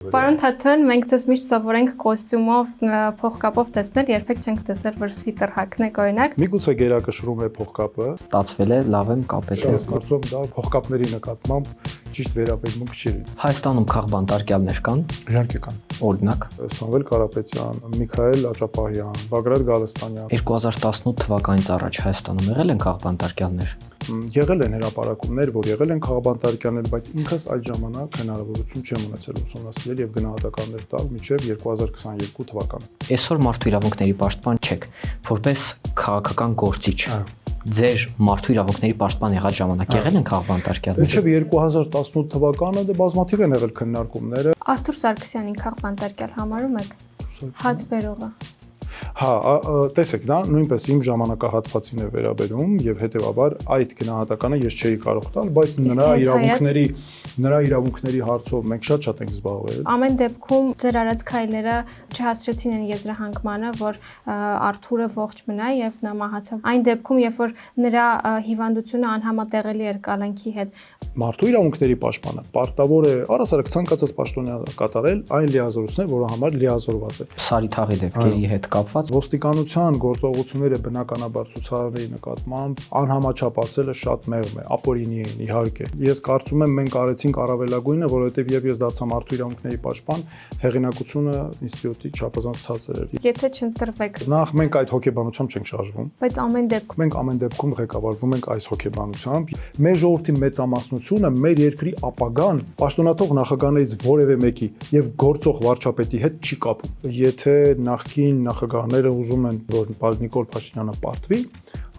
Պարոն Թաթուն, մենք ձեզ միշտ սովորենք կոստյումով, փողկապով տեսնել, երբեք չենք տեսել, որ սվիտեր հագնեք, օրինակ։ Միգուցե գերակշռում է փողկապը։ Ստացվել է, լավ եմ կապել։ Ես կարծում դա փողկապների նկատմամբ ճիշտ վերաբերմունք չի։ Հայաստանում քաղբանտարկյալներ կան։ Իհարկե կան։ Օրինակ Սամվել Կարապետյան, Միքայել Աճապահյան, Բագրատ Գալստանյան։ 2018 թվականից առաջ Հայաստանում եղել են քաղբանտարկյալներ։ Եղել են հրապարակումներ, որ եղել են քաղբանտարկյալներ, բայց ինքս այդ ժամանակ հնարավորություն չեմ ունեցել ուսումնասիրել եւ գնահատականներ տալ մինչեւ 2022 թվականը։ Այսօր մարդու իրավունքների պաշտպան չեք, որպես քաղաքական գործիչ։ Ձեր մարդու իրավունքների պաշտպան եղած ժամանակ եղել են քաղբանտարկյալներ։ Մինչեւ 2018 թվականը դե բազմաթիվ են եղել քննարկումները։ Արթուր Սարգսյանին քաղբանտարկյալ համարում եք։ Հաց բերողը։ Հա, տեսեք, դա նույնպես իմ ժամանակահատվածին է վերաբերում եւ հետեւաբար այդ գնահատականը ես չէի կարող տալ, բայց նրա իրավունքների հարցով մենք շատ ենք զբաղվել։ Ամեն դեպքում ձեր արած քայլերը չհասցրեցին այն եզրահանգմանը, որ Արթուրը ողջ մնա եւ նա մահացավ։ Այն դեպքում, երբ որ նրա հիվանդությունը անհամատեղելի էր կալանքի հետ։ Մարդու իրավունքների պաշտպանը պարտավոր է առասարակ ցանկացած պաշտոնյա կատարել այն լիազորությունները, որը համար լիազորված է։ Սարիթաղի դեպքերի հետ կապված ոստիկանության գործողությունները բնականաբար ցուցարարների նկատմամբ անհամաչափ ասելը շատ մեղմ է, ապօրինի են իհարկե։ Ես կարծում եմ մենք արեցինք առավելագույնը, որովհետև եւ ես դարձա մարդու իրավունքների պաշտպան, հեղինակությունը ինստիտուտի չափազանց ցածր էր։ Եթե չընտրվեք։ Նախ մենք այդ հոգեբանությամբ չենք շարժվում։ Բայց ամեն դեպքում մենք ամեն դեպքում ղեկավարվում ենք այս հոգեբանությամբ։ Մեր ժողովրդի մեծամասնությունը մեր երկրի ապագան պաշտոնաթող նախագահներից որևէ մեկի եւ գործող վարչապետի հետ չի կապում։ Եթե նախկին նախագահները ուզում են, որ Նիկոլ Փաշինյանը պարտվի,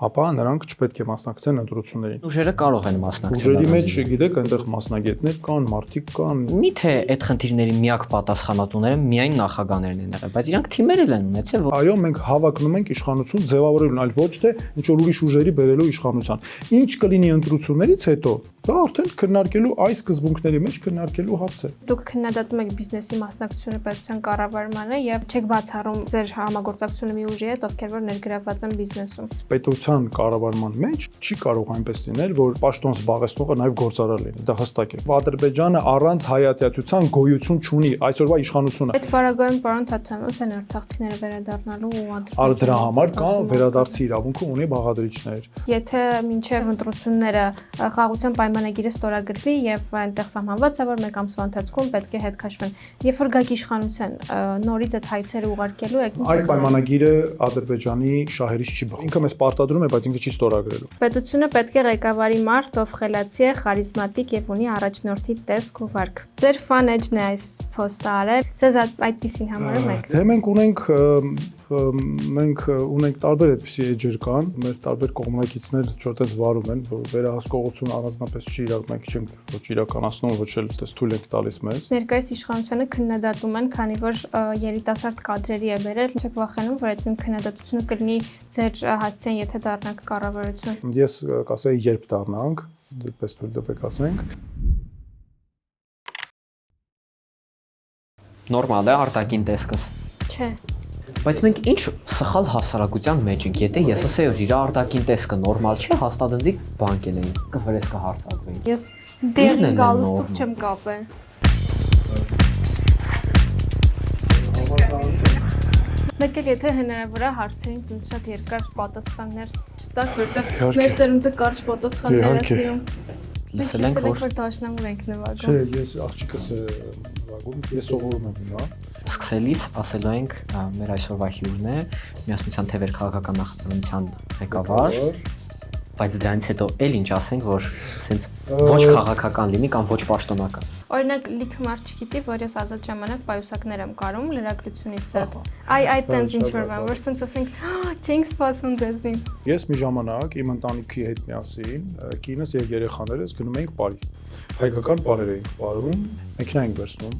ապա նրանք չպետք է մասնակցեն ընտրություններին։ Ուժերը կարող են մասնակցել։ Ուժերի մեջ, գիտեք, այնտեղ մասնագետներ կան, մարդիկ կան։ Միթե այդ խնդիրների միակ պատասխանատուները միայն նախագահներն են եղել, բայց իրանք թիմեր են ունեցել, որ այո, մենք հավակնում ենք իշխանություն ձևավորելուն, այլ ոչ թե ինչ որ ուրիշ ուժերի բերելու իշխանության։ Ինչ կլինի ընտրություններից հետո, դա արդեն քննարկելու այս սկզբունքների մեջ քննարկելու հարց է։ Դուք քննադատում եք բիզնեսի մասնակցությունը պետության կառավարմանը եւ չեք բացառում ձեր համագործակցությունը մի ուժի հետ, ովքեր որ ներգրավված են բիզնեսում։ Պետության կառավարման մեջ չի կարող այնպես լինել, որ պաշտոն զբաղեցնողը նաև գործարար լինի։ Դա հստակ է։ Ադրբեջանը առանց հայատյացության գոյություն չունի այսօրվա իշխանությունը։ Այդ պարագայում պարոն Թաթուն, ո՞նց են արցախցիները վերադառնալու ու Ադրբեջանը։ Դրա համար կա վերադարձի իրավունքը ունի բաղադրիչներ։ Եթե մինչև ընտրությունները խաղաղության պայմանագիրը ստորագրվի եւ այնտեղ սահմանված է, որ մեկ ամսվա ընթացքում պետք է հետ քաշվեն։ Երբ որ գաք իշխանության, նորից այդ հայցերը ուղարկելու եք։ Այդ պայմանագիրը Ադրբեջանի շահերից չի բխում։ Ինքը մեզ պարտադրում է, բայց ինքը չի ստորագրելու։ Պետությունը պետք է ղեկավարի մարդ, ով խելացի է, խարիզմատիկ եւ ունի առաջնորդի տեսք ու վարք։ Ձեր ֆան էջն է այս փոստը արել։ Ձեզ այդպեսին համարում եք։ Դե մենք ունենք տարբեր այդպիսի էջեր կան, մեր տարբեր կողմնակիցներ չոտես վարում են, որ վերահսկողություն առանձնապես չի իրական, մենք չենք ոչ իրականացնում, ոչ էլ դες թույլ ենք տալիս մեզ։ Ներկայիս իշխանությունը քննադատում են, քանի որ երիտասարդ կադրերի է բերել, չեք վախենում, որ այդ քննադատությունը կլինի ձեր հասցեն, եթե դառնաք կառավարություն։ Ես կասեի, երբ դառնանք, դեպս թույլ տվեք ասենք։ նորմալ է արտաքին տեսքս։ Չէ։ Բայց մենք ինչ սխալ հասարակության մեջ ենք, եթե ես ասեի, որ իր արտաքին տեսքը նորմալ չէ, հաստատենցիկ բան կենեին, կվրես կհարցակվեին։ Ես դեղին գալստուկ չեմ կապել։ Մեկ էլ եթե հնարավոր է հարցերին շատ երկար պատասխաններ չտաք, որտեղ մեր սերունդը կարճ պատասխաններ է սիրում։ Լսել ենք, որ դաշնամուր ենք նվագում։ Չէ, ես աղջիկս նվագում, ես սովորում եմ նա։ Սկսելիս ասելու ենք մեր այսօրվա հյուրն է Միասնության թևեր քաղաքական նախաձեռնության ղեկավար, բայց դրանից հետո էլ ինչ ասենք, որ սենց ոչ քաղաքական լինի կամ ոչ պաշտոնական։ Օրինակ լիքը մարդ չգիտի, որ ես ազատ ժամանակ պայուսակներ եմ կարում լրագրությունից հետ։ Այ տենց ինչ որ բան, որ սենց ասենք, չենք սպասում ձեզնից։ Ես մի ժամանակ իմ ընտանիքի հետ միասին, կինս եւ երեխաներս գնում էինք Պարի։ Հայկական պարեր էինք պարում, մեքենա էինք վերցնում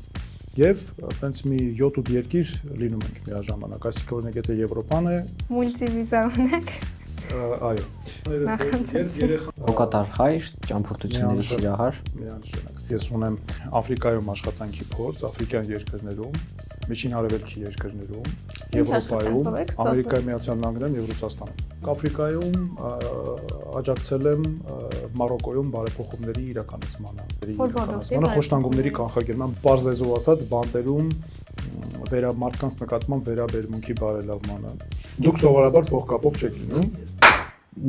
եւ այնպես մի 7-8 երկիր լինում ենք միաժամանակ, այսինքն օրինակ եթե Եվրոպան է, մուլտիվիզա ունեք։ Այո։ Հոգատար հայր, ճամփորդությունների սիրահար։ Միանշանակ։ Ես ունեմ Աֆրիկայում աշխատանքի փորձ, աֆրիկյան երկրներում, Միջին Արևելքի երկրներում, Եվրոպայում, Ամերիկայի Միացյալ Նահանգներում եւ Ռուսաստանում։ Աֆրիկայում աջակցել եմ Մարոկոյում բարեփոխումների իրականացմանը, Որտեղ խոշտանգումների կանխարգելման, բարձ լեզվով ասած, բանտերում մարդկանց նկատմամբ վերաբերմունքի բարելավմանը։ Դուք սովորաբար փոխկապով չեք լինում։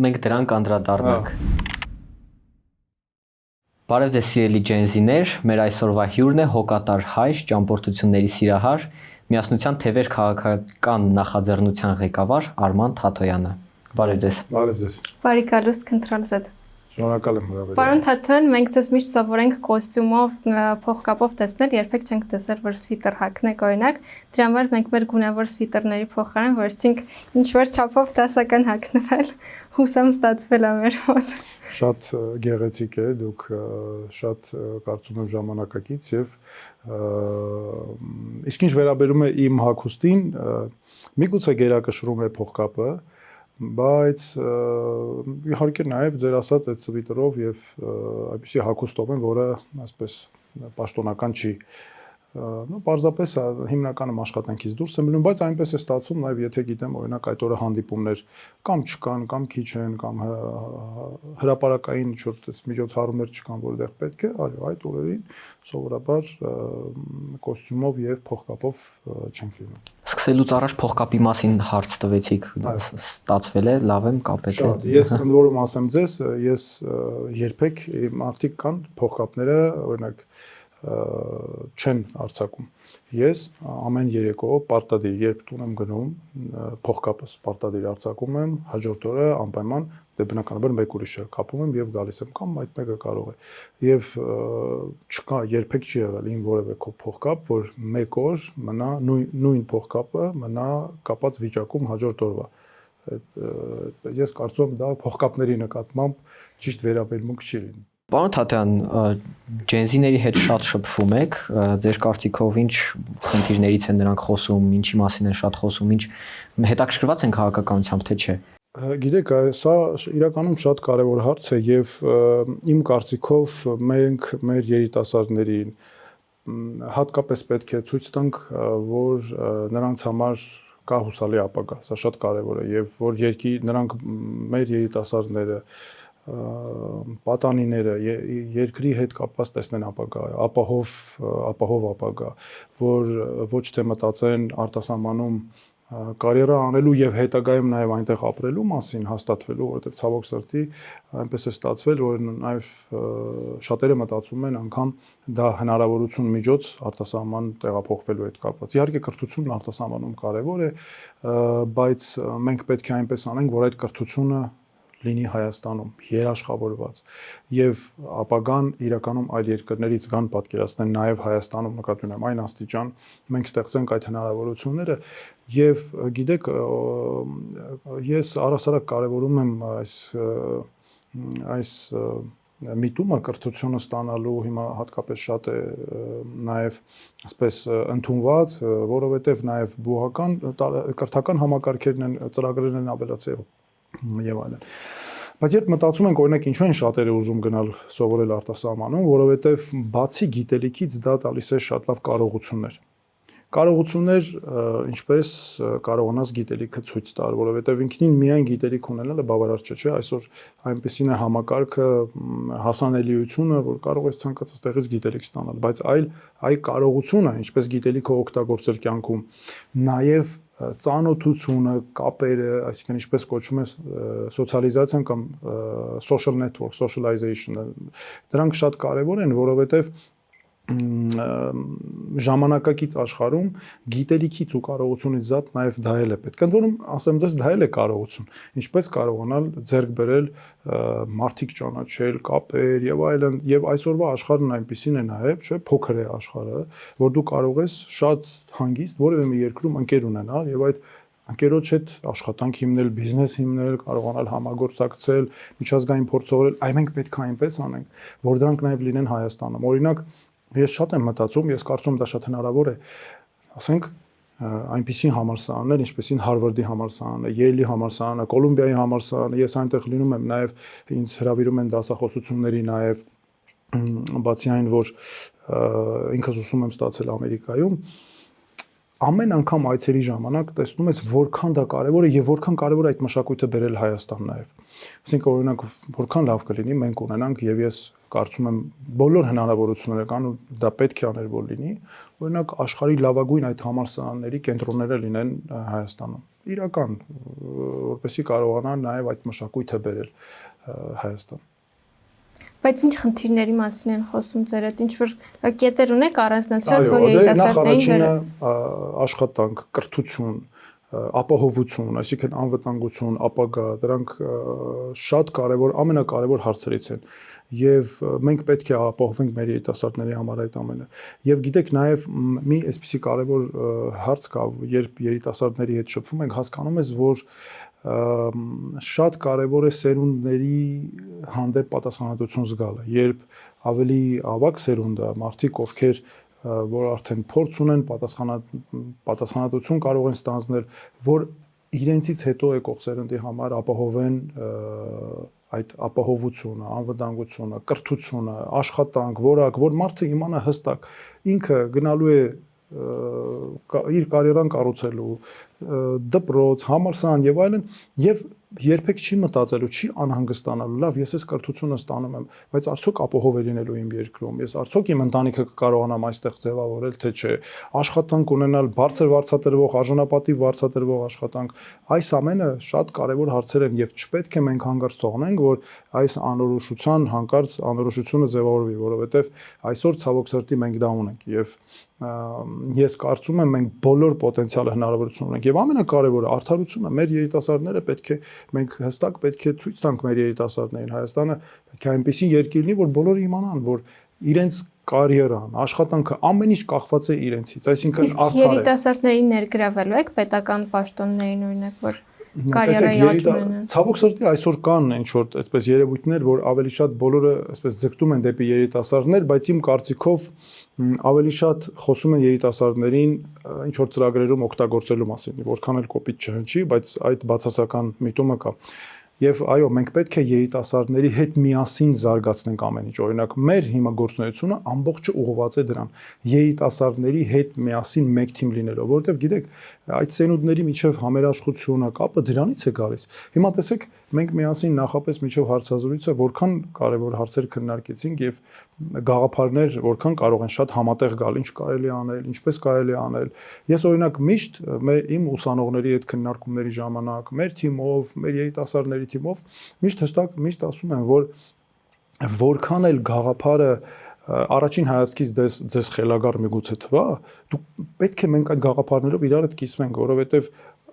Մենք դրան կանդրադառնանք։ Բարև ձեզ սիրելի ջենզիներ, մեր այսօրվա հյուրն է հոգատար հայր, ճամփորդությունների սիրահար, միասնության թևեր քաղաքական նախաձեռնության ղեկավար Արման Թաթոյանը։ Բարև ձեզ։ Բարև ձեզ։ Բարի գալուստ քնտրալզեդ։ Շնորհակալ եմ հրավերին։ Պարոն Թաթոյան, մենք ձեզ միշտ սովորենք կոստյումով, փոխկապով տեսնել, երբեք չենք տեսել, որ սվիտեր հագնեք, օրինակ, դրա համար մենք մեր գունավոր սվիտերների փոխարեն որսինք ինչ-որ չափով դասական հագնվել, հուսամ ստացվել է մեր մոտ։ Շատ գեղեցիկ է, դուք շատ կարծում եմ ժամանակակից եւ իսկ ինչ վերաբերում է իմ հագուստին, միգուցե գերակշռում է փոխկապը, բայց իհարկե նաև ձեր ասած այդ սվիտերով եւ այնպեսի հագուստով են, որը այսպես պաշտոնական չի։ Ну, պարզապես հիմնականում աշխատանքից դուրս եմ մնում, բայց այնպես է ստացվում, նաև եթե գիտեմ, օրինակ այդ օրը հանդիպումներ կամ չկան, կամ քիչ են, կամ հրապարակային ինչ-որ միջոցառումներ չկան, որտեղ պետք է, այո, այդ օրերին սովորաբար կոստյումով եւ փոխկապով չենք լինում։ Սկսելուց առաջ փոխկապի մասին հարց տվեցիք, ստացվել է, լավ եմ, կապետ է։ Ես ընդ որում ասեմ ձեզ, ես երբեք մարդիկ կան փոխկապները, օրինակ չեն արձակում։ Ես ամեն երեկո պարտադիր, երբ տուն եմ գնում, փոխկապս պարտադիր արձակում եմ, հաջորդ օրը անպայման դե բնականաբար մեկ ուրիշը կապում եմ եւ գալիս եմ կամ այդ մեկը կարող է։ Եվ չկա, երբեք չի եղել իմ որևէ փոխկապ, որ մեկ օր մնա նույն փոխկապը մնա կապած վիճակում հաջորդ օրվա։ Ես կարծում եմ դա փոխկապների նկատմամբ ճիշտ վերաբերմունք չի լինի։ Պարոն Թաթոյան, ջենզիների հետ շատ շփվում եք, ձեր կարծիքով ինչ խնդիրներից են նրանք խոսում, ինչի մասին են շատ խոսում, ինչ հետաքրքրված են քաղաքականությամբ, թե չէ։ Գիտեք, սա իրականում շատ կարևոր հարց է եւ իմ կարծիքով մենք մեր երիտասարդներին հատկապես պետք է ցույց տանք, որ նրանց համար կա հուսալի ապագա։ Սա շատ կարևոր է եւ որ նրանք մեր երիտասարդները պատանիները երկրի հետ կապված տեսնեն ապագա, ապահով ապագա, որ ոչ թե մտածեն արտասահմանում կարիերա անելու եւ հետագայում նաեւ այնտեղ ապրելու մասին հաստատվելու, որովհետեւ ցավոք սրտի այնպես է ստացվել, որ նաեւ շատերը մտածում են անգամ դա հնարավորություն միջոց արտասահման տեղափոխվելու հետ կապված։ Իհարկե կրթությունն արտասահմանում կարեւոր է, բայց մենք պետք է այնպես անենք, որ այդ կրթությունը լինի Հայաստանում երաշխավորված եւ ապագան իրականում այլ երկրներից կան պատկերացնեն նաեւ Հայաստանում նկատի ունեմ այն աստիճան մենք ստեղծենք այդ հնարավորությունները եւ գիտեք ես առասարակ կարեւորում եմ այս միտումը կրթությունը ստանալու հիմա հատկապես շատ է նաեւ ասպես ընդունված, որովհետեւ նաեւ բուհական կրթական համակարգերն են ծրագրերն են ավելացել եւ այլն։ Բայց երբ մտածում ենք օրինակ ինչու են շատերը ուզում գնալ սովորել արտասահմանում, որովհետեւ բացի գիտելիքից դա տալիս է շատ լավ կարողություններ։ Կարողություններ, ինչպես կարողանաս գիտելիքը ցույց տալ, որովհետեւ ինքնին միայն գիտելիք ունենալը բավարար չէ, այսօր այնպեսին է համակարգը, հասանելիությունը, որ կարող ես ցանկացած տեղից գիտելիք ստանալ, բայց այլ կարողությունը, ինչպես գիտելիքը օգտագործել կյանքում, նաեւ ծանոթությունը, կապերը, այսինքն ինչպես կոչվում է սոցիալիզացիան կամ social network, socialization, դրանք շատ կարևոր են, որովհետև ժամանակակից աշխարհում գիտելիքից ու կարողությունից զատ նաև դա էլ է պետք։ Ընդ որում, ասեմ դες դա էլ է կարողություն։ Ինչպես կարողանալ ձեռք բերել մարդիկ ճանաչել, կապեր եւ այլն, եւ այսօրվա աշխարհն այնպեսին է նաև, չէ, փոքր է աշխարհը, որ դու կարող ես շատ հանգիստ որևէ մի երկրում ընկեր ունենալ եւ այդ ընկերոջ հետ աշխատանք հիմնել, բիզնես հիմնել, կարողանալ համագործակցել, միջազգային փորձ այ մենք պետք է այնպես անենք, որ դրանք նաև լինեն Հայաստանում։ Օրինակ ես շատ եմ մտածում, ես կարծում եմ դա շատ հնարավոր է, ասենք այնպիսի համալսարաններ, ինչպեսին Հարվարդի համալսարանը, Յեյլի համալսարանը, Կոլումբիայի համալսարանը, ես այնտեղ լինում եմ նաև ինձ հրավիրում են դասախոսությունների նաև բացի այն, որ ինքս ուսում եմ ստացել Ամերիկայում, ամեն անգամ այցերի ժամանակ տեսնում ես որքան դա կարևոր է եւ որքան կարևոր է այդ մշակույթը բերել Հայաստան նաեւ։ Այսինքն օրինակ որքան լավ կլինի մենք ունենանք եւ ես կարծում եմ բոլոր հնարավորությունները կան ու դա պետք է աներ որ լինի, օրինակ աշխարհի լավագույն այդ համալսարանների կենտրոնները լինեն Հայաստանում։ Իրական, որպեսզի կարողանան նաեւ այդ մշակույթը բերել Հայաստան։ Բայց ինչ խնդիրների մասին են խոսում ձեր հետ, ինչ որ կետեր ունեք առանձնացրած, որ երիտասարդներին աշխատանք, կրթություն, ապահովություն, այսինքն անվտանգություն, ապագա, դրանք շատ կարևոր, ամենակարևոր հարցերից են։ Եվ մենք պետք է ապահովենք մեր երիտասարդների համար այդ ամենը։ Եվ գիտեք, նաև մի այսպիսի կարևոր հարց կա, երբ երիտասարդների հետ շփվում ենք, հասկանում ես, որ շատ կարևոր է սերունդների հանդեպ պատասխանատվություն զգալը, երբ ավելի ավագ սերունդը, մարդիկ, ովքեր որ արդեն փորձ ունեն, պատասխանատվություն կարող են ստանձնել, որ իրենցից հետո եկող սերնդի համար ապահովեն այդ ապահովությունը, անվտանգությունը, կրթությունը, աշխատանք, որակ, որ մարդը իմանա հստակ ինքը գնալու է իր կարիերան կառուցելու, դպրոց, համալսարան եւ այլն, եւ երբեք չի մտածելու, չի անհանգստանալու, լավ, ես այս կրթությունը ստանում եմ, բայց արդյոք ապահով է լինելու իմ երկրում, ես արդյոք իմ ընտանիքը կկարողանամ այստեղ ձևավորել, թե չէ, աշխատանք ունենալ, բարձր վարձատրվող, արժանապատիվ վարձատրվող աշխատանք, այս ամենը շատ կարևոր հարցեր են եւ չպետք է մենք հանկարծ թողնենք, որ այս անորոշության հանկարծ անորոշությունը ձևավորվի, որովհետեւ այսօր ցավոք սրտի մենք դա ունենք եւ ես կարծում եմ մենք բոլոր պոտենցիալը հնարավորություն ունենք եւ ամենակարևորը արդարությունը մեր երիտասարդները պետք է մենք հստակ պետք է ցույց տանք մեր երիտասարդներին Հայաստանը պետք է այնպեսի երկիր լինի որ բոլորը իմանան որ իրենց կարիերան աշխատանքը ամեն ինչ կախված է իրենցից այսինքն արդար է երիտասարդներին ներգրավելու եք պետական պաշտոններին օրինակ որ կարիերայի աճ ունենան ցավոք սրտի այսօր կան ինչ որ այսպես երևույթներ որ ավելի շատ բոլորը այսպես ձգտում են դեպի երիտասարդներ բայց իմ կարծիքով ավելի շատ խոսում են երիտասարդներին ինչ որ ծրագրերում օգտագործելու մասին որքան էլ կոպիտ չհնչի բայց այդ բացասական միտումը կա Եվ այո, մենք պետք է երիտասարդների հետ միասին զարգացնենք ամեն ինչ։ Օրինակ, մեր հիմա գործունեությունը ամբողջը ուղղված է դրան։ Երիտասարդների հետ միասին մեկ թիմ լինելով, որովհետև գիտեք, այդ սերունդների միջև համերաշխությունը, կապը դրանից է գալիս։ Հիմա տեսեք, մենք միասին նախապես միջև հարցազրույցը որքան կարևոր հարցեր քննարկեցինք եւ գաղափարներ որքան կարող են շատ համատեղ գալ, ինչ կարելի անել, ինչպես կարելի անել։ Ես օրինակ միշտ իմ ուսանողների հետ քննարկումների ժամանակ, մեր թիմով, մեր երիտասարդների թիմով միշտ ասում եմ, որ որքան էլ գաղափարը առաջին հայացքից ձեզ խելագար միգուցե թվա, դու պետք է մենք այդ գաղափարներով իրար հետ կիսվենք, որովհետև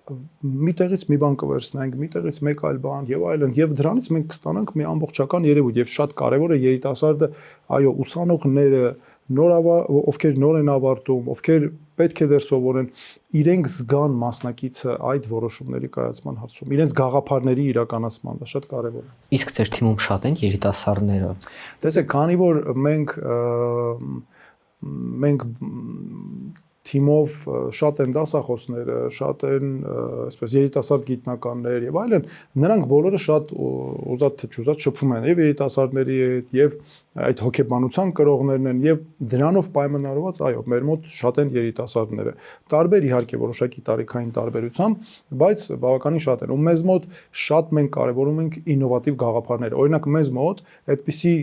մի տեղից մի բան կվերցնենք, մի տեղից մեկ այլ բան եւ այլն եւ դրանից մենք կստանանք մի ամբողջական երևույթ եւ շատ կարեւոր է երիտասարդը, այո, ուսանողները, ովքեր նոր են ավարտում, ովքեր պետք է դեռ սովորեն, իրենք զգան մասնակիցը այդ որոշումների կայացման հարցում, իրենց գաղափարների իրականացման, դա շատ կարևոր է։ Իսկ ձեր թիմում շատ են երիտասարդները։ Տեսեք, քանի որ մենք թիմով շատ են դասախոսները, շատ են այսպես երիտասարդ գիտնականներ եւ այլն, նրանք բոլորը շատ ուզած թե չուզած շփվում են եւ երիտասարդների հետ եւ այդ հոգեբանության կրողներն են եւ դրանով պայմանավորված, այո, մեր մոտ շատ են երիտասարդները։ Տարբեր իհարկե որոշակի տարիքային տարբերությամբ, բայց բավականին շատ են։ Ու մեզ մոտ շատ մենք կարևորում ենք ինովատիվ գաղափարներ։ Օրինակ մեզ մոտ այդպիսի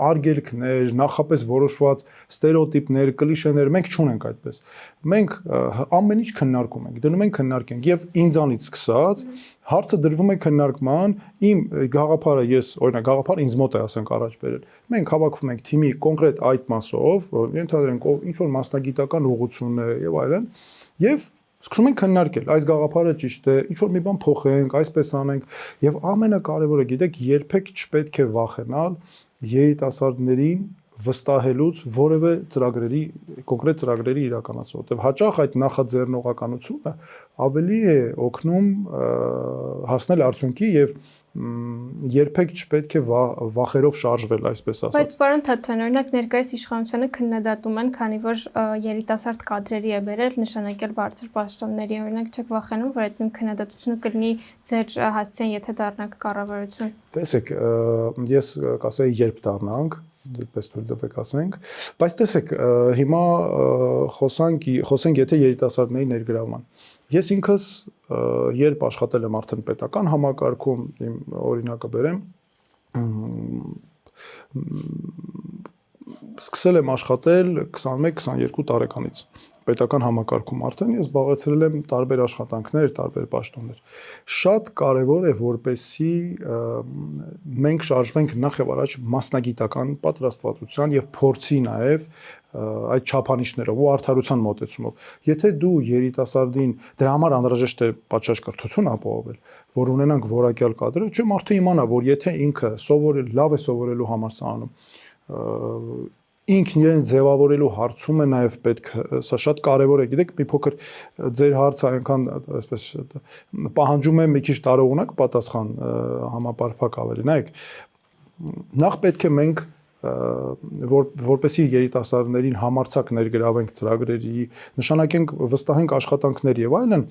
արգելքներ, նախապես որոշված ստերեոտիպներ, կլիշեներ մենք չունենք այդպես։ Մենք ամեն ինչ քննարկում ենք, դնում ենք քննարկենք եւ ինձանից սկսած հարցը դրվում է քննարկման, իմ գաղափարը ես, օրինակ գաղափարը ինձ մոտ է ասենք առաջ բերել։ Մենք հավաքվում ենք թիմի կոնկրետ այդ մասով, ենթադրենք ինչ որ մասնագիտական ուղղություն է եւ այլն, եւ սկսում ենք քննարկել, այս գաղափարը ճիշտ է, ինչ որ մի բան փոխենք, այսպես անենք եւ ամենակարևորը գիտեք, երբեք չպետք է վախենալ երիտասարդներին վստահելուց որևէ ծրագրերի կոնկրետ ծրագրերի իրականացում, որտեղ հաճախ այդ նախաձեռնողականությունը ավելի է օգնում հասնել արդյունքի եւ երբեք չպետք է վախերով շարժվել, այսպես ասած։ Բայց պարոն Թաթոյան, օրինակ ներկայիս իշխանությունը քննադատում են, քանի որ երիտասարդ կադրերի է բերել նշանակել բարձր պաշտոնների, օրինակ չեք վախենում, որ այդ նույն քննադատությունը կլինի ձեր հասցեն, եթե դառնաք կառավարություն։ Տեսեք, ես կասեի, երբ դառնանք այդպես թույլ տվեք ասենք, բայց տեսեք, հիմա խոսենք եթե երիտասարդների ներգրավման։ Ես ինքս երբ աշխատել եմ արդեն պետական համակարգում, իմ օրինակը բերեմ, սկսել եմ աշխատել 21-22 տարեկանից պետական համակարգում արդեն ես զբաղեցրել եմ տարբեր աշխատանքներ, տարբեր պաշտոններ։ Շատ կարևոր է, որպեսզի մենք շարժվենք նախ եւ առաջ մասնագիտական պատրաստվածության եւ փորձի նաեւ այդ չափանիշներով ու արդարության մոտեցումով։ Եթե դու երիտասարդին դրա համար անհրաժեշտ է պատշաճ կրթություն ապահովել, որ ունենանք որակյալ կադրեր, չէ՞ մարդը իմանա, որ եթե ինքը սովորել, լավ է սովորելու համալսարանում, ինքն իրեն ձևավորելու հարցում է նաև պետք, սա շատ կարևոր է, գիտեք, մի փոքր ձեր հարցը այնքան այսպես պահանջում է մի քիչ տարողունակ պատասխան համապարփակ ավելի, նայեք, նախ պետք է մենք որպեսզի երիտասարդներին համարձակ ներգրավենք ծրագրերի, նշանակենք, վստահենք աշխատանքներ եւ այլն,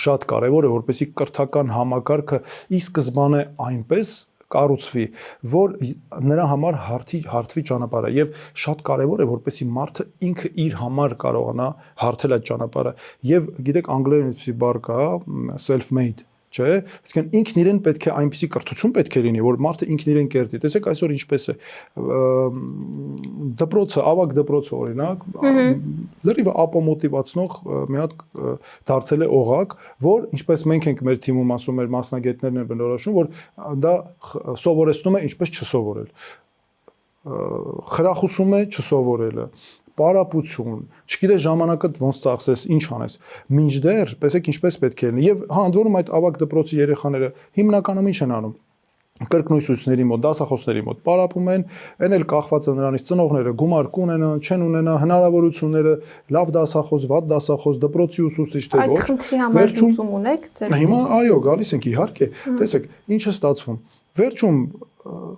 շատ կարևոր է, որպեսզի կրթական համակարգը ի սկզբանե այնպես կառուցվի, որ նրա համար հարթվի ճանապարհը եւ շատ կարեւոր է որպեսզի մարդը ինքը իր համար կարողանա հարթել այդ ճանապարհը եւ գիտեք անգլերեն այսպեսի բառ կա self-made, չէ՞, այսինքն ինքն իրեն պետք է այնպեսի կրթություն պետք է լինի, որ մարդը ինքն իրեն կերտի։ Տեսեք այսօր ինչպես է դպրոցը, ավագ դպրոցը օրինակ, լրիվ ապոմոտիվացնող մի հատ դարձել է օղակ, որ ինչպես մենք ենք մեր թիմում ասում, մեր մասնագետներն են բնորոշում, որ դա սովորեցնում է ինչպես չսովորել։ Խրախուսում է չսովորելը, պարապություն, չգիտես ժամանակը ոնց ծախսես, ինչ անես։ Մինչդեռ, տեսեք ինչպես պետք է լինի։ Եվ ընդ որում այդ ավագ դպրոցի երեխաները հիմնականում ինչ են անում։ Կրկնույսությունների մոտ, դասախոսների մոտ պարապում են, այն էլ կախված է նրանից ծնողները գումար կունենան, չեն ունենա հնարավորությունները, լավ դասախոս, վատ դասախոս, դպրոցի ուսուցիչ թե ոչ։ Այդ խնդրի համար լուծում ունեք ձեր։ Հիմա այո, գալիս ենք իհարկե։ Տեսեք, ինչ է ստացվում։ Վերջում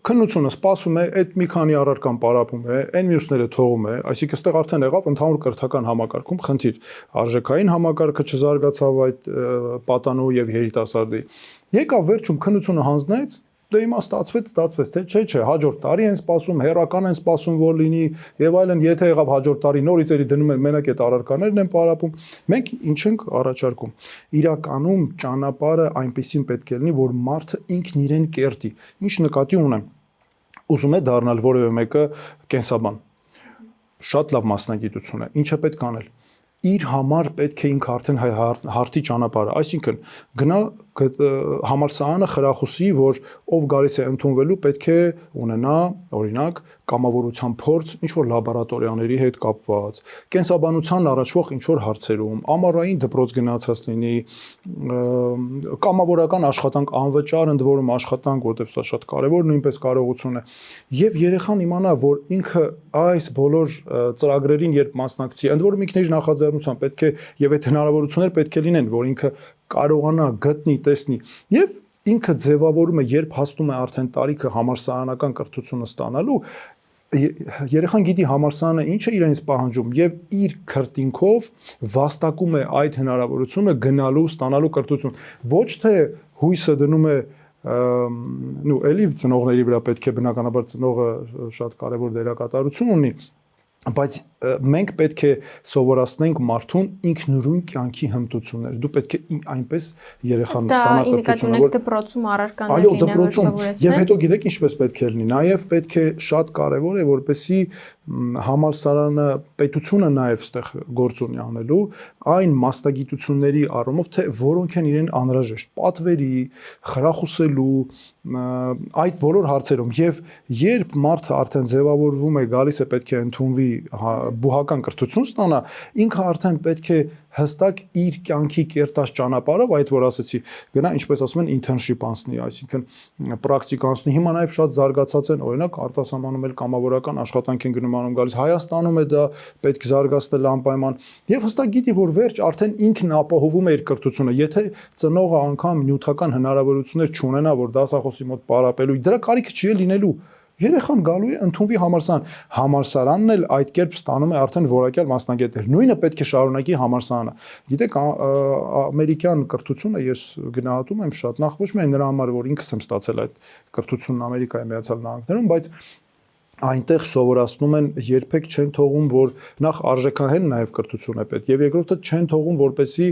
քննությունը սպասում է, այդ մի քանի առարկան պարապում է, այն մյուսները թողում է, այսինքն այստեղ արդեն եղավ ընդհանուր կրթական համակարգում խնդիր, արժեքային համակարգը չզարգացավ այդ պատանու եւ երիտասարդի։ Եկավ վերջում քննությունը հանձնեց, դե հիմա ստացվեց, թե չէ, հաջորդ տարի են սպասում, հերական են սպասում, որ լինի եւ այլն, եթե եղավ հաջորդ տարի նորից էլի դնում են մենակ այդ առարկաներն են պարապում։ Մենք ինչ ենք առաջարկում։ Իրականում ճանապարհը այնպեսին պետք է լինի, որ մարդը ինքն իրեն կերտի։ Ինչ նկատի ունեմ։ Ուզում է դառնալ որևէ մեկը կենսաբան։ Շատ լավ մասնագիտություն է։ Ինչ է պետք անել։ Իր համար պետք է ինքը արդեն հարթի ճանապարհը, այսինքն գնա համալսարանը խրախուսի, որ ով գալիս է ընդունվելու պետք է ունենա օրինակ կամավորության փորձ ինչ որ լաբորատորիաների հետ կապված, կենսաբանության առաջվող ինչ որ հարցերում, ամառային դպրոց գնացած լինի, կամավորական աշխատանք անվճար ընդ որում աշխատանք, որտեղ սա շատ կարևոր նույնպես կարողություն է, եւ երեխան իմանա, որ ինքը այս բոլոր ծրագրերին երբ մասնակցի, ընդ որում ինքն իր նախաձեռնությամբ պետք է եւ այդ հնարավորությունները պետք է լինեն, որ ինքը կարողանա գտնի, տեսնի եւ ինքը ձևավորում է, երբ հասնում է արդեն տարիքը համալսարանական կրթությունը ստանալու, երեխան գիտի համալսարանը ինչ է իրենից պահանջում եւ իր քրտինքով վաստակում է այդ հնարավորությունը գնալու, ստանալու կրթություն, ոչ թե հույսը դնում է էլի ծնողների վրա պետք է բնականաբար ծնողը շատ կարեւոր դերակատարություն ունի, բայց մենք պետք է սովորացնենք մարդուն ինքնուրույն կյանքի հմտություններ։ Դու պետք է այնպես երեխան ստանա կրթությունը, որ դպրոցում առարկաներ լինեն, որ սովորեցնեն։ Եվ հետո գիտեք ինչպես պետք է լինի։ Նաև պետք է շատ կարևոր է, որպեսզի համալսարանը, պետությունը նաև այդտեղ գործ ունի անելու այն մասնագիտությունների առումով, թե որոնք են իրեն անհրաժեշտ պատվերի, խրախուսելու այդ բոլոր հարցերում եւ երբ մարդը արդեն ձևավորվում է, գալիս է պետք է ընդունվի բուհական կրթություն ստանա, ինքը արդեն պետք է հստակ իր կյանքի կերտած ճանապարհով, այդ որ ասեցի, գնա, ինչպես ասում են, internship անցնի, այսինքն պրակտիկ անցնի։ Հիմա նաև շատ զարգացած են, օրինակ, արտասահմանում էլ կամավորական աշխատանք են գնում անում գալիս, Հայաստանում է դա պետք զարգացնել անպայման, եւ հստակ գիտի, որ վերջ արդեն ինքն ապահովում է իր կրթությունը, եթե ծնողը անգամ նյութական հնարավորություններ չունենա, որ դասախոսի մոտ պարապելու, դրա կարիքը չի լինելու։ Երեխան գալու է ընդունվի համալսարան, համալսարանն էլ այդ կերպ ստանում է արդեն որակյալ մասնագետներ։ Նույնը պետք է շարունակի համալսարանը։ Գիտեք, ամերիկյան կրթությունը ես գնահատում եմ շատ, նախ ոչ միայն նրա համար, որ ինքս եմ ստացել այդ կրթությունն Ամերիկայի Միացյալ Նահանգներում, բայց այնտեղ սովորացնում են երբեք չեն թողում որ նախ արժեքահեն նաև կրթություն է պետք եւ երկրորդը չեն թողում որպեսի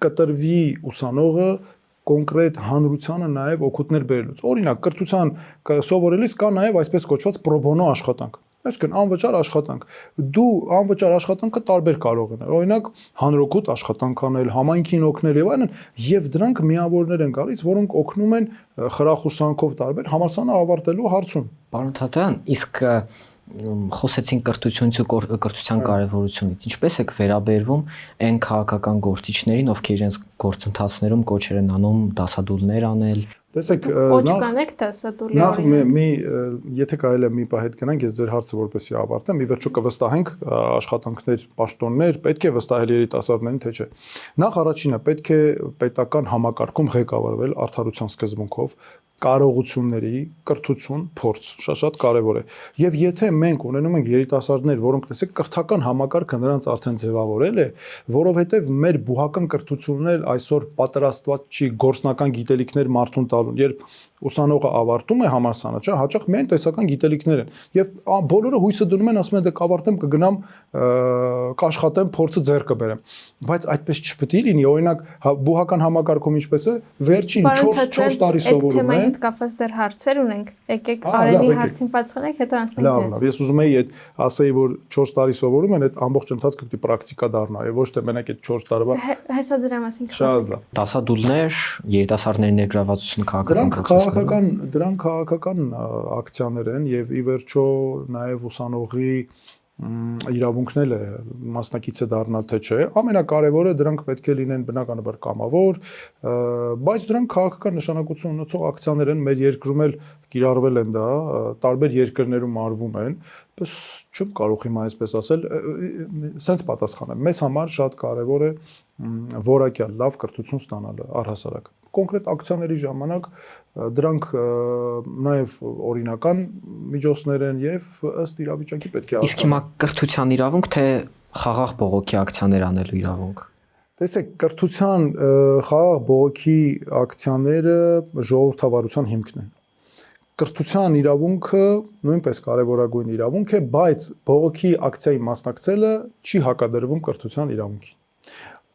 կտրվի ուսանողը կոնկրետ հանրությանը նաև օգուտներ բերելուց օրինակ կրթության սովորելիս կա նաև այսպես կոչված պրոբոնո աշխատանք այսինքն անվճար աշխատանք դու անվճար աշխատանքը տարբեր կարող են օրինակ հանրօգուտ աշխատանք անել համայնքին օգնել եւ այլն եւ դրանք միավորներ են գալիս որոնք օգնում են խրախուսանքով տարբեր համալսարանը ավարտելու հարցում Պարոն Թաթոյան իսկ խոսեցին կրթության կարևորությունից ինչպես եք վերաբերվում այն քաղաքական գործիչներին ովքեր իրենց գործընթացներում կոչեր են անում դասադուլներ անել Տեսեք, Կոչ կանեք դասադուլի նախ եթե կարելի է մի բա հետ գնանք, ես ձեր հարցը որպեսզի ավարտեմ, ի վերջո կվստահենք աշխատանքներ, պաշտոններ, պետք է վստահել երիտասարդներին, թե չէ։ Նախ առաջինը պետք է պետական համակարգում ղեկավարվել արդարության սկզբունքով, կարողությունների, կրթություն, փորձ, շատ կարևոր է։ Եվ եթե մենք ունենում ենք երիտասարդներ, որոնք տեսեք կրթական համակարգը նրանց արդեն ձևավորել է, որովհետև մեր բուհական կրթությունն այսօր պատրաստված չի գործնական գիտելիքներ մարդուն տալուն, երբ ուսանողը ավարտում է համալսարանը, չէ, հաճախ միայն տեսական գիտելիքներ են։ Եվ բոլորը հույսը դնում են, ասում են դե կավարտեմ, կգնամ, կաշխատեմ, փորձը ձեռք կբերեմ։ Բայց այդպես չպետք է լինի, օրինակ, բուհական համակարգում ինչպես է, վերջին 4 տարի սովորում է։ Այդ կապված դեռ հարցեր ունենք։ Եկեք Արենի հարցին պատասխանենք, հետո անցնենք։ Լավ, ես ուզում եի այդ ասեի, որ 4 տարի սովորում են, այդ ամբողջ ընթացքը պետք է պրակտիկա դառնա, եւ ոչ թե մենակ այդ 4 տարվա։ Հեսա դրա մասին կխոսենք։ Դասադուլներ, երիտասարդների ներգրավվածություն քաղաքական Դրանք քաղաքական ակցիաներ են եւ ի վերջո նաեւ ուսանողի իրավունքն է մասնակիցը դառնալ թե չէ ամենակարևորը դրանք պետք է լինեն բնականաբար կամավոր բայց դրանք քաղաքական նշանակություն ունեցող ակցիաներ են մեր երկրում էլ կիրառվել են դա տարբեր երկրներում արվում են բայց չեմ կարող հիմա այսպես ասել սենց պատասխանեմ մեզ համար շատ կարևոր է որակյալ լավ կրթություն ստանալը առհասարակ կոնկրետ ակցիաների ժամանակ դրանք նաև օրինական միջոցներ են եւ ըստ իրավիճակի պետք է Իսկ հիմա կրթության իրավունք թե խաղաղ բողոքի ակցիաներ անելու իրավունք Տեսեք կրթության խաղաղ բողոքի ակցիաները ժողովրդավարության հիմքն են Կրթության իրավունքը նույնպես կարևորագույն իրավունք է բայց բողոքի ակցիայի մասնակցելը չի հակադրվում կրթության իրավունքին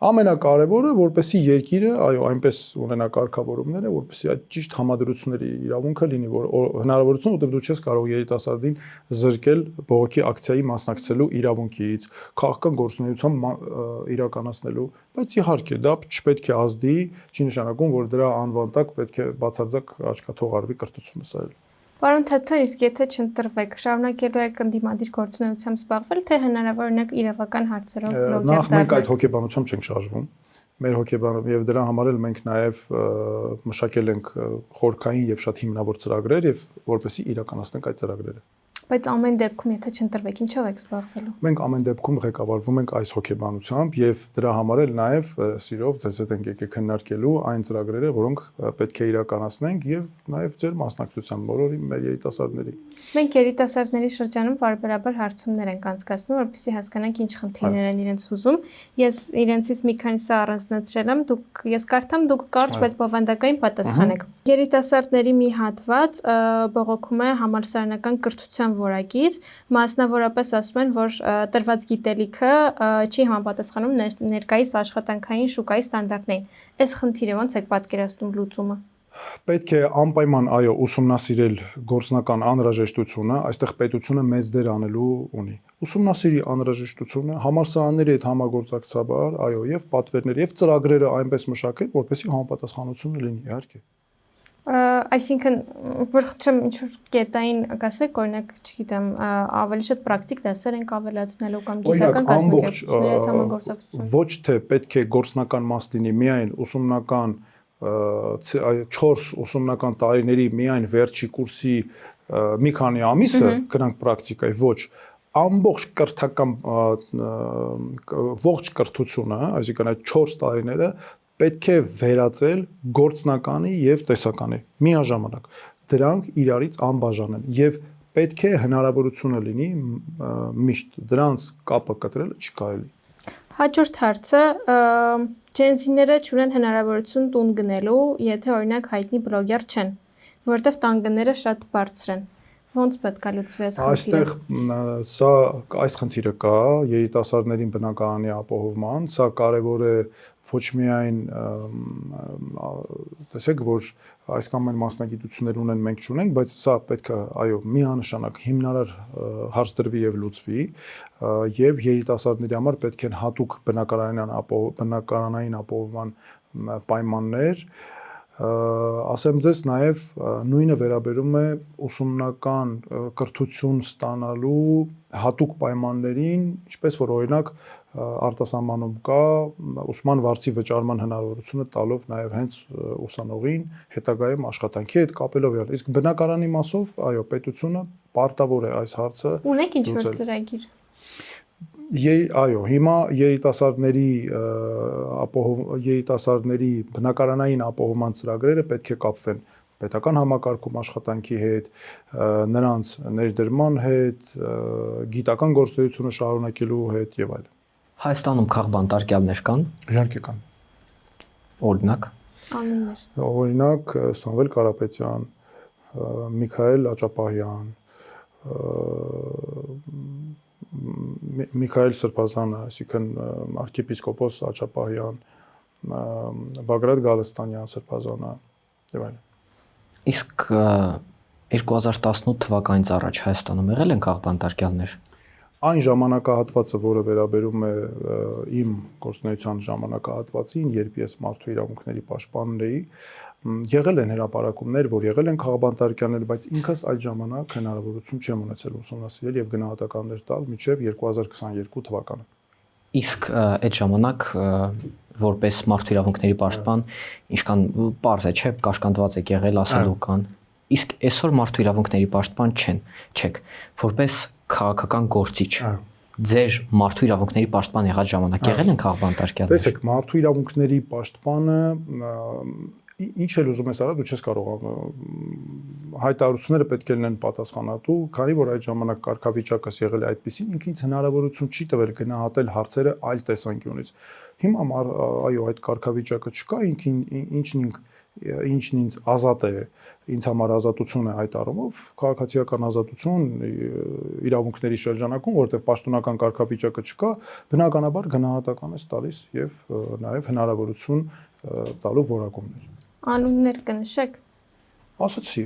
Ամենակարևորը, որպեսզի երկիրը, այո, այնպես ունենա կարգավորումները, որպեսզի այդ ճիշտ համադրությունների իրավունքը լինի, որ հնարավորություն, որտեղ դու չես կարող երիտասարդին զրկել բողոքի ակցիայի մասնակցելու իրավունքից, քաղաքական գործունեություն իրականացնելու, բայց իհարկե դա չպետք է ազդի, չի նշանակում, որ դրա անվան տակ պետք է բացարձակ աչքաթող արվի կրթությունը սա էլ Պարոն Թաթոյան, իսկ եթե չընտրվեք, շարունակելու եք ընդդիմադիր գործունեությամբ զբաղվել, թե հնարավոր օրինակ իրավական հարցերով բլոգեր դառնալ։ Նախ մենք այդ հոգեբանությամբ չենք շարժվում։ Մեր հոգեբանը եւ դրա համար էլ մենք նաեւ մշակել ենք խորքային եւ շատ հիմնավոր ծրագրեր եւ որպեսզի իրականացնենք այդ ծրագրերը։ Բայց ամեն դեպքում եթե չընտրվեք, ինչով եք զբաղվելու։ Մենք ամեն դեպքում ղեկավարվում ենք այս հոգեբանությամբ եւ դրա համար էլ նաեւ սիրով ձեզ հետ ենք եկել քննարկելու այն ծրագրերը, որոնք պետք է իրականացնենք եւ նաեւ ձեր մասնակցությամբ բոլորի մեր երիտասարդների։ Մենք երիտասարդների շրջանում բարբերաբար հարցումներ ենք անցկացնում, որպեսզի հասկանանք ինչ խնդիրներ են իրենց ուզում։ Ես իրենցից մի քանիսը առանձնացրել եմ, ես կարդամ, դուք կարճ, բայց բովանդակային պատասխանեք։ Երիտասարդների մի հատված բողոքում է համալսարանական կրթության որակից, մասնավորապես ասում են, որ տրված գիտելիքը չի համապատասխանում ներկայիս աշխատանքային շուկայի ստանդարտներին։ Այս խնդիրը ո՞նց եք պատկերացնում լուծումը։ Պետք է անպայման այո ուսումնասիրել գործնական անհրաժեշտությունը, այստեղ պետությունը մեծ դեր անելու ունի։ Ուսումնասիրի անհրաժեշտությունը, համալսարանների հետ համագործակցաբար, այո, եւ պատվերներ եւ ծրագրերը այնպես մշակել, որպեսզի համապատասխանությունը լինի, իհարկե։ Այսինքն, որ խնդրեմ ինչ-որ կետային կասեք, օրինակ, չգիտեմ, ավելի շատ պրակտիկ դասեր ենք ավելացնելու կամ գիտական կազմակերպությունների հետ համագործակցություն։ Ոչ թե պետք է գործնական մաս լինի միայն ուսումնական 4 ուսումնական տարիների միայն վերջի կուրսի մի քանի ամիսը գնանք պրակտիկայի, ոչ ամբողջ կրթական ողջ կրթությունը, այսինքն այդ 4 տարիները պետք է վերածել գործնականի եւ տեսականի միաժամանակ դրանք իրարից անբաժան են եւ պետք է հնարավորությունը լինի միշտ դրանց կապը կտրելը չի կարելի Հաջորդ հարցը ջենզիները չունեն հնարավորություն տուն գնելու եթե օրինակ հայտնի բլոգեր չեն որովհետեւ տան գները շատ բարձր են Ոնց պետք է լուծվի այս Այստեղ խնդիրը։ այս խնդիրը կա երիտասարդներին բնակարանի ապահովման, սա կարևոր է ոչ միայն տեսեք, որ այսքան մեն մասնագիտություններ ունեն, մենք չունենք, բայց սա պետք է, այո, միանշանակ հիմնարար հարց դրվի եւ լուծվի, եւ երիտասարդների համար պետք են հատուկ բնակարանային ապահովման պայմաններ, ասեմ ձեզ նաև նույնը վերաբերում է ուսումնական կրթություն ստանալու հատուկ պայմաններին, ինչպես որ օրինակ արտասահմանում կա ուսման վարձի վճարման հնարավորությունը տալով նաև հենց ուսանողին հետագայում աշխատանքի հետ կապելով եղել։ Իսկ բնակարանի մասով, այո, պետությունը պարտավոր է այս հարցը Ունեք ինչ-որ ծրագիր։ Այո, հիմա երիտասարդների բնակարանային ապահովման ծրագրերը պետք է կապվեն պետական համակարգում աշխատանքի հետ, նրանց ներդրման հետ, գիտական գործունեությունը շարունակելու հետ եւ այլն։ Հայաստանում քաղբանտարկյալներ կան։ Իհարկե կան։ Օրինակ։ Անուններ։ Օրինակ Սամվել Կարապետյան, Միքայել Աճապահյան, Միքայել Սրբազանը, այսինքն arczepiskopos Աճապահյան, Բագրատ Գալստանյան Սրբազանը եւ այլն։ Իսկ 2018 թվականից առաջ Հայաստանում եղել են քաղբանտարկյալներ։ Այն ժամանակահատվածը, որը վերաբերում է իմ գործունեության ժամանակահատվածին, երբ ես մարդու իրավունքների պաշտպանն էի, եղել են հրապարակումներ, որ եղել են քաղբանտարկյալներ, բայց ինքս այդ ժամանակ հնարավորություն չեմ ունեցել ուսումնասիրել եւ գնահատականներ տալ մինչեւ 2022 թվականը։ Իսկ այդ ժամանակ որպես մարդու իրավունքների պաշտպան ինչքան պարզ է, չէ, կաշկանդված եք եղել, ասելու կան։ Իսկ այսօր մարդու իրավունքների պաշտպան չեք, որպես քաղաքական գործիչ։ Ձեր մարդու իրավունքների պաշտպան եղած ժամանակ եղել են քաղբանտարկյալներ։ Տեսեք, մարդու իրավունքների պաշտպանը ինչ էլ ուզում ես արա, դու չես կարող հայտարարությունները պետք է լինեն պատասխանատու, քանի որ այդ ժամանակ կարգավիճակս եղել է այդպեսին, ինքնից հնարավորություն չի տվել գնահատել հարցերը այլ տեսանկյունից։ Հիմա այո, այդ կարգավիճակը չկա, ինչն ինձ ազատ է, ինձ համար ազատություն է այդ առումով, քաղաքացիական ազատություն իրավունքների շրջանակում, որտեղ պաշտոնական կարգավիճակը չկա, բնականաբար գնահատական ես տալիս եւ նաեւ հնարավորություն տալու որակումներ։ Անուններ կնշեք։ Ասացի,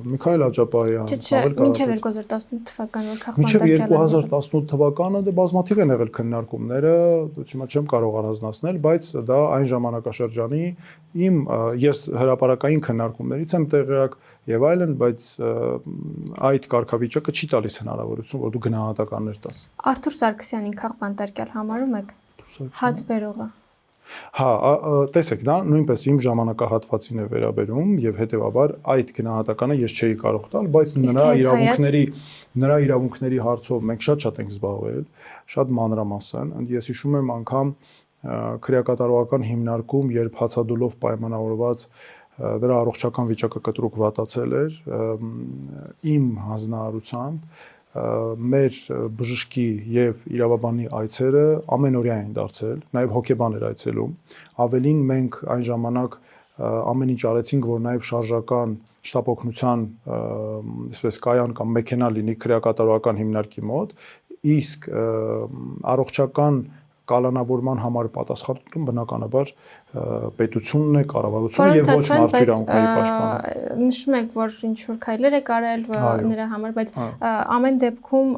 Միքայել Աճապահյան, Սամվել Կարապետյան։ Մինչև 2018 թվականը որ քաղբանտարկյալները։ քաղբանտարկյալները։ Մինչև 2018 թվականը դե բազմաթիվ են եղել քննարկումները, հիմա չեմ կարող առանձնացնել, բայց դա այն ժամանակաշրջանի ես հրապարակային քննարկումներից եմ տեղյակ եւ այլն, բայց այդ կարգավիճակը չի տալիս հնարավորություն, որ դու գնահատականներ տաս։ Արթուր Սարգսյանին քաղբանտարկյալ համարում եք։ Հաց բերողը։ Հա, տեսեք, դա նույնպես իմ ժամանակահատվածին է վերաբերում եւ հետեւաբար այդ գնահատականը ես չէի կարող տալ, բայց նրա իրավունքների հարցով մենք շատ ենք զբաղվել, շատ մանրամասն, ես հիշում եմ անգամ քրեակատարողական հիմնարկում, երբ հացադուլով պայմանավորված դրա առողջական վիճակը կտրուկ վատացել էր, իմ հանձնարարությամբ մեր բժշկի եւ իրավաբանի այցերը ամենօրյա են դարձել, նաեւ հոգեբան էր այցելում, ավելին մենք այն ժամանակ ամեն ինչ արեցինք, որ նաեւ շարժական շտապօգնության այսպես կայան կամ մեքենա լինի քրեակատարողական հիմնարկի մոտ, իսկ առողջական կալանավորման համար պատասխանատուն բնականաբար պետությունն է, կառավարությունը եւ ոչ մարդու իրավունքների պաշտպանը։ Նշում եք, որ ինչ-որ քայլեր եք արել նրա համար, բայց ամեն դեպքում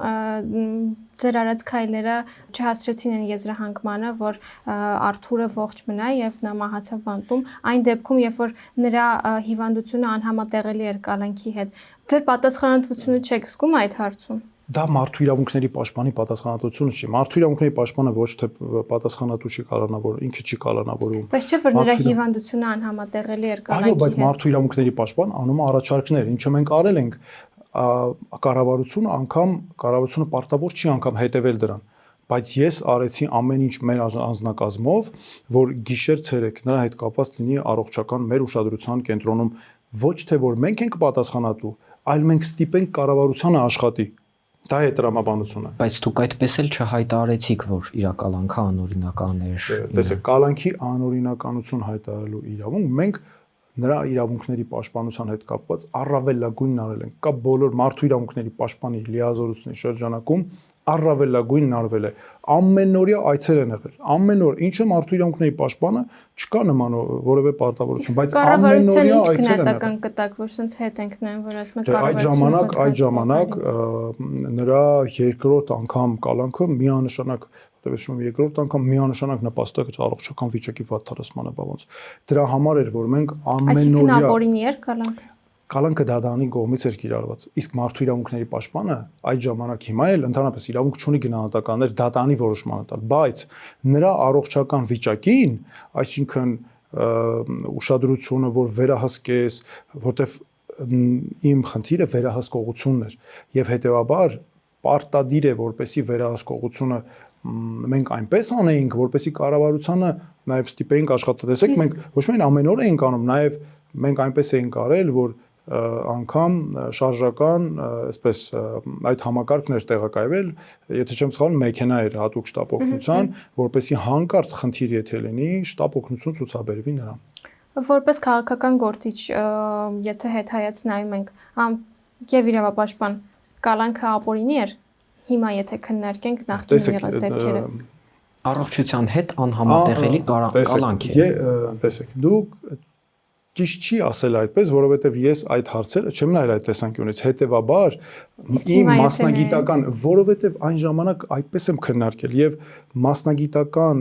ձեր արած քայլերը չհասցրեցին այն եզրահանգմանը, որ Արթուրը ողջ մնա եւ նա մահացավ բանտում, այն դեպքում, երբ որ նրա հիվանդությունը անհամատեղելի էր կալանքի հետ։ Ձեր պատասխանատվությունը չեք զգում այդ հարցում։ Դա մարդու իրավունքների պաշտպանի պատասխանատվությունը չի։ Մարդու իրավունքների պաշտպանը ոչ թե պատասխանատու չի կալանավորում, ինքը չի կալանավորում։ Բայց չէ՞ որ նրա հիվանդությունը անհամատեղելի էր կալանքի հետ։ Այո, բայց մարդու իրավունքների պաշտպան անում է առաջարկներ, ինչը մենք արել ենք, կառավարությունը պարտավոր չի անգամ հետևել դրան, բայց ես արեցի ամեն ինչ մեր անձնակազմով, որ գիշեր-ցերեկ նրա հետ կապված լինի առողջական մեր ուշադրության կենտրոնում, ոչ թե որ մենք ենք պատասխանատու, այլ մենք ստիպենք կառավարությանը աշխատի։ Դա է տրամաբանությունը։ Բայց դուք այդպես էլ չհայտարարեցիք, որ իր կալանքը անօրինական էր։ Տեսեք, կալանքի անօրինականություն հայտարարելու իրավունք մենք նրա իրավունքների պաշտպանության հետ կապված առավելագույնն արել են։ Կա բոլոր մարդու իրավունքների պաշտպանի լիազորությունների շրջանակում առավելագույնն արվել է։ Ամենօրյա այցեր են եղել։ Ամեն օր, ինչը մարդու իրավունքների պաշտպանը չկա նման որևէ պարտավորություն, բայց ամենօրյա այցեր են եղել։ Կտակ, որ ցած հետ ենք նայում, որ ասում եք այդ ժամանակ նրա երկրորդ անգամ կալանքը միանշանակ երկրորդ անգամ միանշանակ նպաստել է առողջական վիճակի վատթարացմանը բավոնց։ Դրա համար էր, որ մենք ամենօրյա ապօրինի էր կալանքը դատարանի կողմից էր կիրառված։ Իսկ մարդու իրավունքների պաշտպանը այդ ժամանակ հիմա էլ ընդհանրապես իրավունք չունի գնահատականներ դատարանի որոշմանը տալ, բայց նրա առողջական վիճակին, այսինքն ուշադրությունը, որ վերահսկես, որտեվ իմ խնդիրը վերահսկողությունն էր եւ հետեւաբար պարտադիր է, որպեսի վերահսկողությունը մենք այնպես անեինք, որպեսի կառավարությանը նաև ստիպեինք աշխատատեսեք, մենք ոչ միայն ամեն օր էինք անում, նաև մենք այնպես էինք արել, որ անգամ շարժական, այսպես այդ համակարգն էր տեղակայվել, եթե չեմ սխալվում, մեքենա էր հատուկ շտապ օգնության, որպեսի հանկարծ խնդիր եթե լինի, շտապ օգնություն ցուցաբերվի նրան։ Որպես քաղաքական գործիչ, եթե հետհայաց նայում ենք, եւ իրավապաշտպան կալանքը ապօրինի էր։ Հիմա եթե քննարկենք նախկին եղած դեպքերը առողջության հետ անհամատեղելի կալանք է։ Տեսեք, դուք ճիշտ չի ասել այդպես, որովհետև ես այդ հարցերը չեմ նայել այդ տեսանկյունից, հետևաբար իմ մասնագիտական, որովհետև այն ժամանակ այդպես եմ քննարկել եւ մասնագիտական,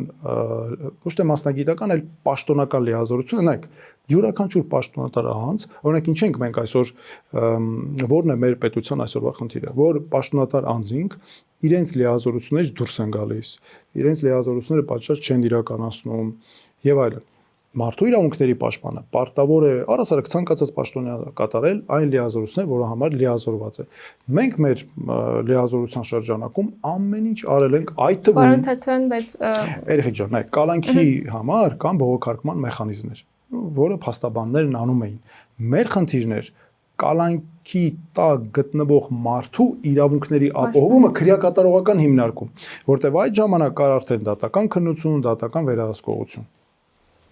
ոչ թե մասնագիտական, այլ պաշտոնական լիազորություն, նայեք, յուրաքանչյուր պաշտոնատար անձ, օրինակ ինչ ենք մենք այսօր, որն է մեր պետության այսօրվա խնդիրը, որ պաշտոնատար անձինք իրենց լիազորություններից դուրս են գալիս, իրենց լիազորությունները պատշաճ չեն իրականացնում եւ այլն։ Մարդու իրավունքների պաշտպանը պարտավոր է առասարակ ցանկացած պաշտոնյա կատարել այն լիազորությունները, որը համար լիազորված է։ Մենք մեր լիազորության շրջանակում ամեն ինչ արել ենք, այդ թվում Պարոն Թաթյան, բայց երեխեք ջան, նայեք, կալանքի համար կան բողոքարկման մեխանիզմներ, որը փաստաբաններն անում էին։ Մեր խնդիրն էր կալանքի տակ գտնվող մարդու իրավունքների ապահովումը քրեակատարողական հիմնարկում, որտեղ այդ ժամանակ կար արդեն դատական քննություն, դատական վերահսկողություն։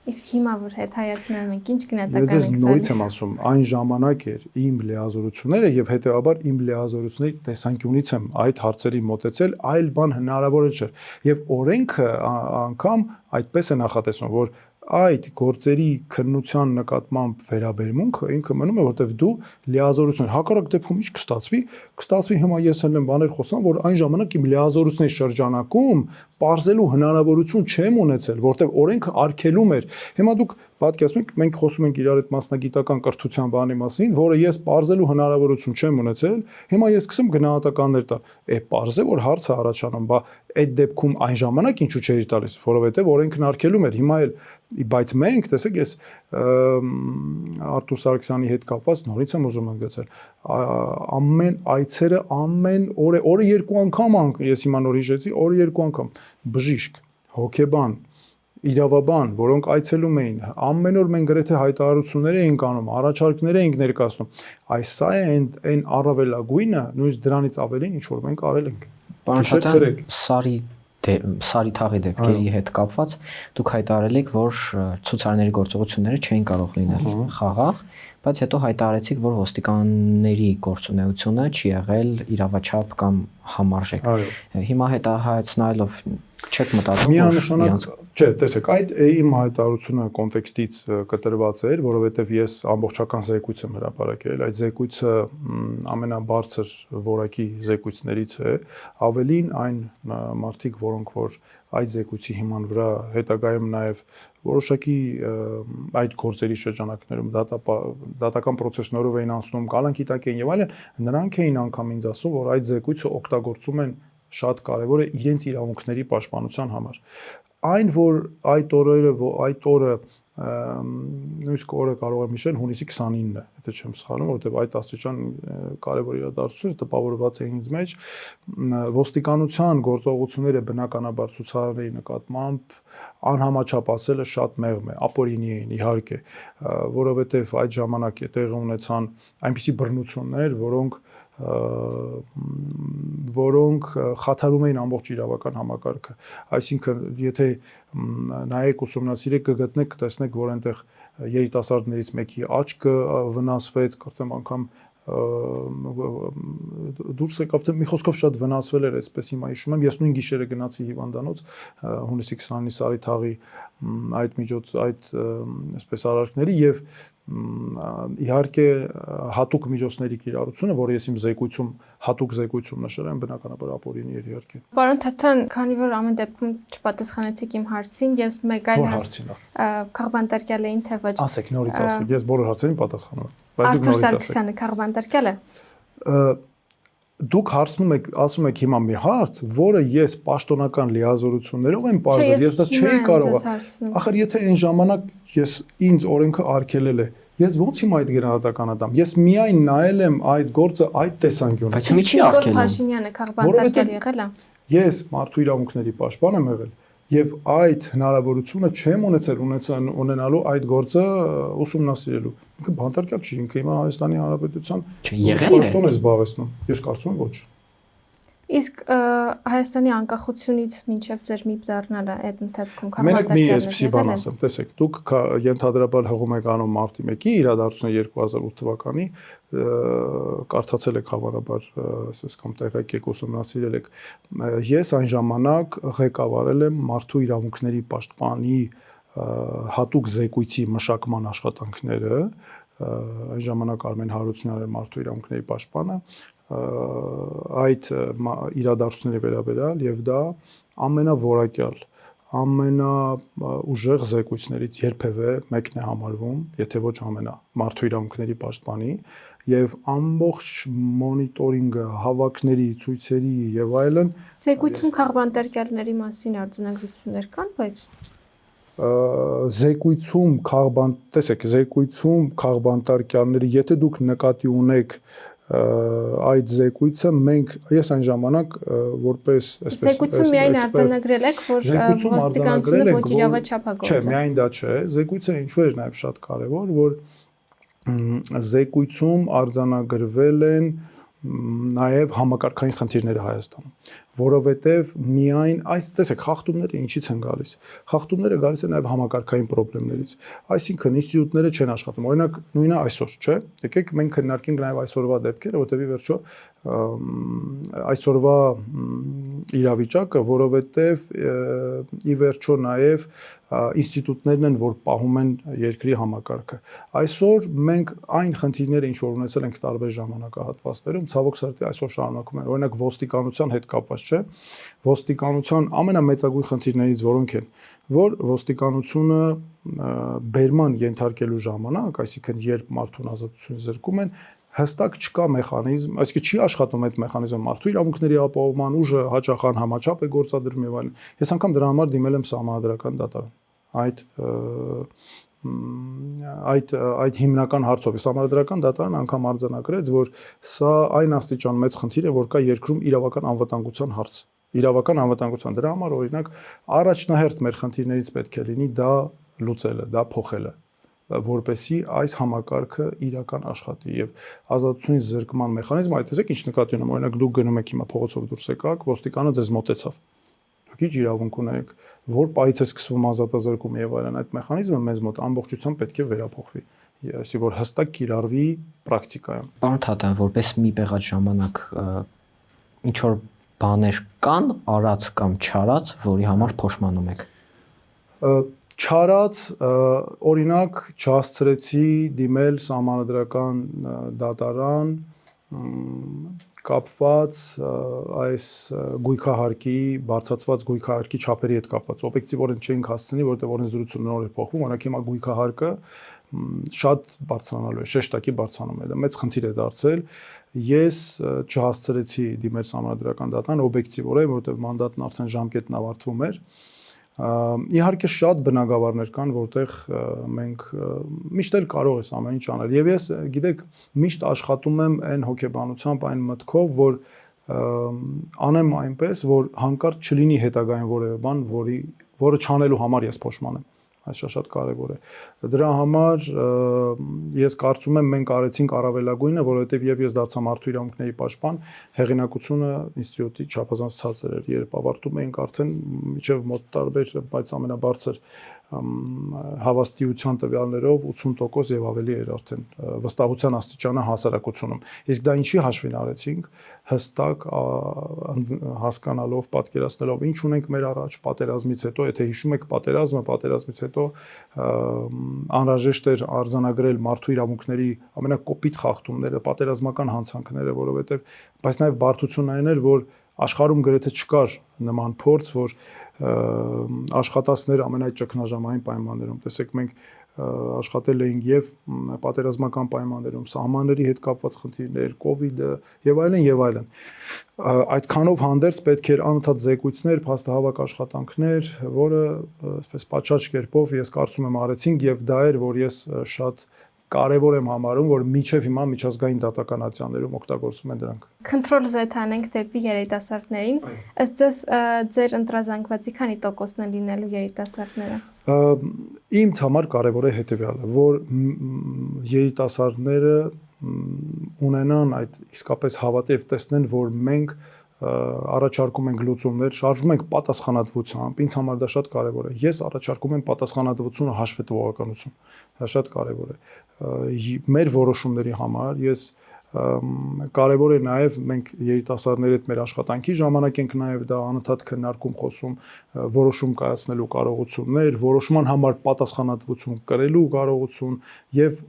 Իսկ հիմա որ հետհայացնում ենք, ինչ գնահատական Ես նորից եմ ասում, այն ժամանակ էր իմ լիազորությունները եւ հետեւաբար իմ լիազորությունների տեսանկյունից եմ այդ հարցերի մոտեցել, այլ բան հնարավոր չէ։ Եվ օրենքը անգամ այդպես է նախատեսում, որ այդ գործերի քննության նկատմամբ վերաբերմունքը ինքը մնում է, որտեվ դու լիազորություն հակառակ դեպքում ինչ կստացվի հիմա ես էլ եմ բաներ խոսամ, որ այն ժամանակ իմ լիազորությունների շրջանակում պարզելու հնարավորություն չեմ ունեցել, որտեվ օրենքը արգելում էր։ Հիմա դուք պատկերացնում եք, մենք խոսում ենք իրար այդ մասնագիտական կրթության բանի մասին, որը ես պարզելու հնարավորություն չեմ ունեցել, հիմա ես սկսեմ գնահատականներ տալ։ Պարզ է, որ հարցը առաջանում, այդ դեպքում այն ժամանակ ինչու չէի տալիս, որովհետև օրենքն արգելում էր։ Հիմա էլ բայց մենք, տեսեք, ես Արտուր Սարգսյանի հետ կապված նորից եմ ուզում ընդգծել, ամեն այցերը ամեն օրը երկու անգամ ես հիմա նոր հիշեցի, օրը երկու անգամ բժիշկ, հոգեբան, իրավաբան, որոնք այցելում էին, ամեն օր մենք գրեթե հայտարարություններ էինք անում, առաջարկներ էինք ներկայացնում։ Այս սա է այն առավելագույնը, նույնիսկ դրանից ավելին, ինչ որ մենք արել ենք։ Պարոն Թաթյան, Սարի թաղի դեպքերի հետ կապված դուք հայտարարել եք, որ ցուցարարների գործողությունները չէին կարող լինել խաղաղ, բայց հետո հայտարարեցիք, որ ոստիկանների գործունեությունը չի եղել իրավաչափ կամ համարժեք։ Հիմա հետահայացնելով չեք մտածում, որ իրանց Չէ, տեսեք, այդ իմ հայտարարությունը կոնտեքստից կտրված էր, որովհետև ես ամբողջական զեկույց եմ հրապարակել, այդ զեկույցը ամենաբարձր որակի զեկույցներից է, ավելին այն մարդիկ, որոնք որ այդ զեկույցի հիման վրա հետագայում նաև որոշակի այդ գործերի շրջանակներում դատական պրոցեսներով էին անցնում, կալանքի տակ էին եւ այլն, նրանք էին անգամ ինձ ասում, որ այդ զեկույցը օգտագործում են շատ կարևոր է իրենց իրավունքների պաշտպանության համար։ Այն որ այդ օրը նույնիսկ օրը կարող եմ հիշել հունիսի 29-ն է, եթե չեմ սխալվում, որովհետև այդ աստիճան կարևոր իրադարձությունները տպավորված էին ինձ մեջ, ոստիկանության գործողությունները բնականաբար ցուցարարների նկատմամբ անհամաչափ ասելը շատ մեղմ է, ապօրինի էին իհարկե, որովհետև այդ ժամանակ տեղի ունեցան այնպիսի բռնություններ, որոնք որոնք խաթարում էին ամբողջ իրավական համակարգը։ Այսինքն, եթե նայեք ուսումնասիրեք, կգտնեք, կտեսնեք, որ այնտեղ երիտասարդներից մեկի աչքը վնասվեց, կարծեմ անգամ դուրս եկավ, թե մի խոսքով շատ վնասվել էր, այսպես հիմա հիշում եմ, ես նույն գիշերը գնացի հիվանդանոց հունիսի 29-ի Սարի թաղի այդ այսպես արարքների եւ իհարկե հատուկ միջոցների կիրառությունը, որը ես իմ զեկույցում հատուկ զեկույցում նշել եմ, բնականաբար ապօրինի էր իհարկե։ Պարոն Թաթան, քանի որ ամեն դեպքում չպատասխանեցիք իմ հարցին, ես մեկ այլ հարցին քաղբանտարկյալ էին թե ոչ։ Ասեք, նորից ասեք, ես բոլոր հարցերին պատասխանում եմ։ Արթուր Սարգսյանը քաղբանտարկյալ է։ Դուք հարցնում եք, ասում եք հիմա մի հարց, որը ես պաշտոնական լիազորություններով եմ բարձր, ես դա չէի կարող։ Ախր եթե այն ժամանակ ես ինձ օրենքը արգելել է, ես ո՞նց հիմա այդ գնահատականը տամ։ Ես միայն նայել եմ այդ գործը այդ տեսանկյունից։ Բայց մի չի արգելում։ Փաշինյանը քաղբանտարկյալ եղել է։ Ես մարդու իրավունքների պաշտպան եմ եղել եւ այդ հնարավորությունը չեմ ունենալու այդ գործը ուսումնասիրելու։ Ինքը բանտարկյալ չի, ինքը հիմա Հայաստանի Հանրապետության պաշտոն է զբաղեցնում։ Ես կարծում եմ ոչ։ Իսկ Հայաստանի անկախությունից մինչև ձեր միբ դառնալը այդ ընթացքում քաղաքական մի էսպիսի բան ասեմ, տեսեք, դուք ենթադրաբար հղում եք անում մարտի 1-ի իրադարձությունը 2008 թվականի, կարդացել եք հավանաբար, ասես կամ տեղեկ եք ուսումնասիրել եք։ Ես այն ժամանակ ղեկավարել եմ մարդու իրավունքների պաշտպանի հատուկ զեկույցի մշակման աշխատանքները, այն ժամանակ Արմեն Հարությունյանն էր մարդու իրավունքների պաշտպանը, այդ իրադարձությունների վերաբերյալ եւ դա ամենավորակյալ, ամենաուժեղ զեկույցներից երբևէ մեկն է համարվում, եթե ոչ ամենա մարդու իրավունքների պաշտպանի եւ ամբողջ մոնիտորինգը, հավաքների, ցույցերի եւ այլն զեկույցում քաղբանտարկյալների մասին արձանագրություններ կան, բայց զեկույցում տեսեք, զեկույցում քաղբանտարկյալների, եթե դուք նկատի ունեք այդ զեկույցը ես այն ժամանակ որպես այսպես զեկույցում միայն արձանագրել եք, որ ոստիկանությունը ոչ իրավաչափ է գործում։ Չէ, միայն դա չէ, զեկույցը ինչու էր նաև շատ կարևոր, որ զեկույցում արձանագրվել են նաև համակարգային խնդիրները Հայաստանում, որովհետև միայն տեսեք, խախտումները ինչից են գալիս։ Խախտումները գալիս են նաև համակարգային խնդիրներից։ Այսինքն ինստիտուտները չեն աշխատում։ Օրինակ, նույնը այսօր, չէ՞։ Եկեք մենք քննարկենք նաև այսօրվա դեպքերը, որտեղ ի վերջո այսօրվա իրավիճակը, որովհետև ի վերջո նաև ինստիտուտներն են, որ պահում են երկրի համակարգը։ Այսօր մենք այն խնդիրները, ինչ որ ունեցել ենք տարբեր ժամանակահատվածներում, ցավոք սրտի այսօր շարունակում են։ Օրինակ ոստիկանության հետ կապված, չէ՞։ Ոստիկանության ամենամեծագույն խնդիրներից որոնք են, որ ոստիկանությունը բերման ենթարկելու ժամանակ, այսինքն երբ մարդուն ազատությունից զրկում են, հստակ չկա մեխանիզմ, այսինքն չի աշխատում այդ մեխանիզմը մարդու իրավունքների ապահովման ուժը հաճախ անհամաչափ է գործադրվում եւ այլն։ Ես անգամ դրա համար դիմել եմ Սահմանադրական դատարան։ Այդ հիմնական հարցով Սահմանադրական դատարանը անգամ արձանագրեց, որ սա այն աստիճան մեծ խնդիր է, որ կա երկրում իրավական անվտանգության հարց։ Իրավական անվտանգության դրա համար օրինակ առաջնահերթ մեր խնդիրներից պետք է լինի դա լուծելը, դա փոխելը, որպեսզի այս համակարգը իրական աշխատի եւ ազատությունից զրկման մեխանիզմը, այդ տեսեք ինչ նկատի ունեմ, օրինակ դուք գնում եք հիմա փողոցով դուրս եկաք, ոստիկանը ձեզ մոտեցավ։ Դուք ինչ իրավունք ունեք, որ պայից է սկսվում ազատազրկումը եւ այլն, այդ մեխանիզմը մեզ մոտ ամբողջությամբ պետք է վերափոխվի, այսինքն որ հստակ կիրառվի պրակտիկայում։ Պարոն Թաթան, որպես մի բեղած ժամանակ ինչ որ բաներ կան արած կամ չարած, որի համար փոշմանում եք։ Չարած օրինակ չհասցրեցի դիմել Սահմանադրական դատարան կապված այս գույքահարկի բարձրացված գույքահարկի չափերի հետ կապված օբյեկտիվորեն չենք հասցնի, որտեղ օրենսդրությունը նոր է փոխվում, օրինակ հիմա գույքահարկը շատ բարձրանալու է, շեշտակի բարձրանում է, դա մեծ խնդիր է դարձել։ Ես չհասցրեցի դիմել Սահմանադրական դատարան օբյեկտիվորեն, որտեղ մանդատն արդեն ժամկետն ավարտվում էր։ Իհարկե շատ բնագավառներ կան, որտեղ մենք միշտ էլ կարող ես ամեն ինչ անել։ Եվ ես, գիտեք, միշտ աշխատում եմ այն հոգեբանությամբ, այն մտքով, որ անեմ այնպես, որ հանկարծ չլինի հետագայում որևէ բան, որը չանելու համար ես փոշմանեմ։ Այս շատ կարևոր է։ Դրա համար ես կարծում եմ մենք արեցինք առավելագույնը, որովհետև եւ ես դարձա մարդու իրավունքների պաշտպան, հեղինակությունը ինստիտուտի չափազանց ցածր էր, երբ ավարտում էինք արդեն միջև մոտ տարբեր, բայց ամենաբարձր հավաստիության տվյալներով 80% եւ ավելի էր արդեն վստահության աստիճանը հասարակությունում։ Իսկ դա ինչի հաշվին արեցինք, հստակ հասկանալով, պատկերացնելով ինչ ունենք մեր առաջ պատերազմից հետո, եթե հիշում եք պատերազմից հետո անհրաժեշտ էր արձանագրել մարդու իրավունքների ամենակոպիտ խախտումները, պատերազմական հանցանքները, որովհետեւ բայց նաեւ բարդությունն այն էր, որ աշխարհում գրեթե չկար նման փորձ, որ աշխատածներ ամենայ ճգնաժամային պայմաններում։ Տեսեք, մենք աշխատել էինք եւ պատերազմական պայմաններում, սահմանների հետ կապված խնդիրներ, կովիդը եւ այլն եւ այլն։ Այդքանով հանդերձ պետք էր անընդհատ զեկույցներ, փաստահավաք աշխատանքներ, որը այսպես պատշաճ կերպով ես կարծում եմ արեցինք եւ դա էր, որ ես շատ կարևոր եմ համարում, որ միջև հիմա միջազգային դատականացիաներում օգտագործում են դրանք։ Control-Z անենք դեպի երիտասարդներին։ Ըստ ձեզ ձեր ընտրազանգվածի քանի տոկոսն են լինելու երիտասարդները։ Ինձ համար կարևոր է հետեւյալը, որ երիտասարդները ունենան այդ իսկապես հավատի եւ տեսնեն, որ մենք առաջարկում ենք լուծումներ, շարժվում ենք պատասխանատվությամբ, ինձ համար դա շատ կարևոր է։ Ես առաջարկում եմ պատասխանատվությունը հաշվետվողականություն։ Դա շատ կարևոր է։ Մեր որոշումների համար ես կարևոր է նաև մենք երիտասարդների հետ մեր աշխատանքի ժամանակ ենք նաև դա անընդհատ քննարկում խոսում, որոշում կայացնելու կարողություններ, որոշման համար պատասխանատվություն կրելու կարողություն եւ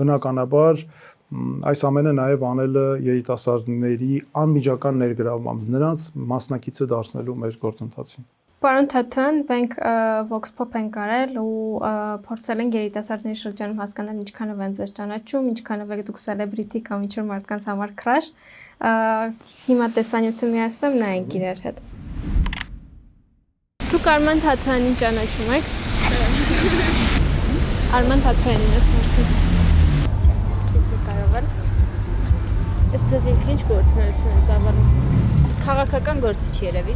բնականաբար այս ամենը նաև անելը երիտասարդների անմիջական ներգրավմամբ նրանց մասնակիցը դարձնելու մեր գործընթացին։ Պարոն Թաթոյան, մենք Vox Pop ենք արել ու փորձել ենք երիտասարդների շրջանում հասկանալ ինչքանով են ձեզ ճանաչում, ինչքանով եք դուք celebrity կամ ինչ-որ մարդկանց համար crush։ Հիմա տեսանյութը միացնեմ, նայենք իրար հետ։ Դուք Արման Թաթոյանին ճանաչում եք։ Արման Թաթոյանին ես մարդու։ Ըստ ձեզ ինքը ինչ գործունեություն է ծավալում։ Քաղաքական գործիչ երևի։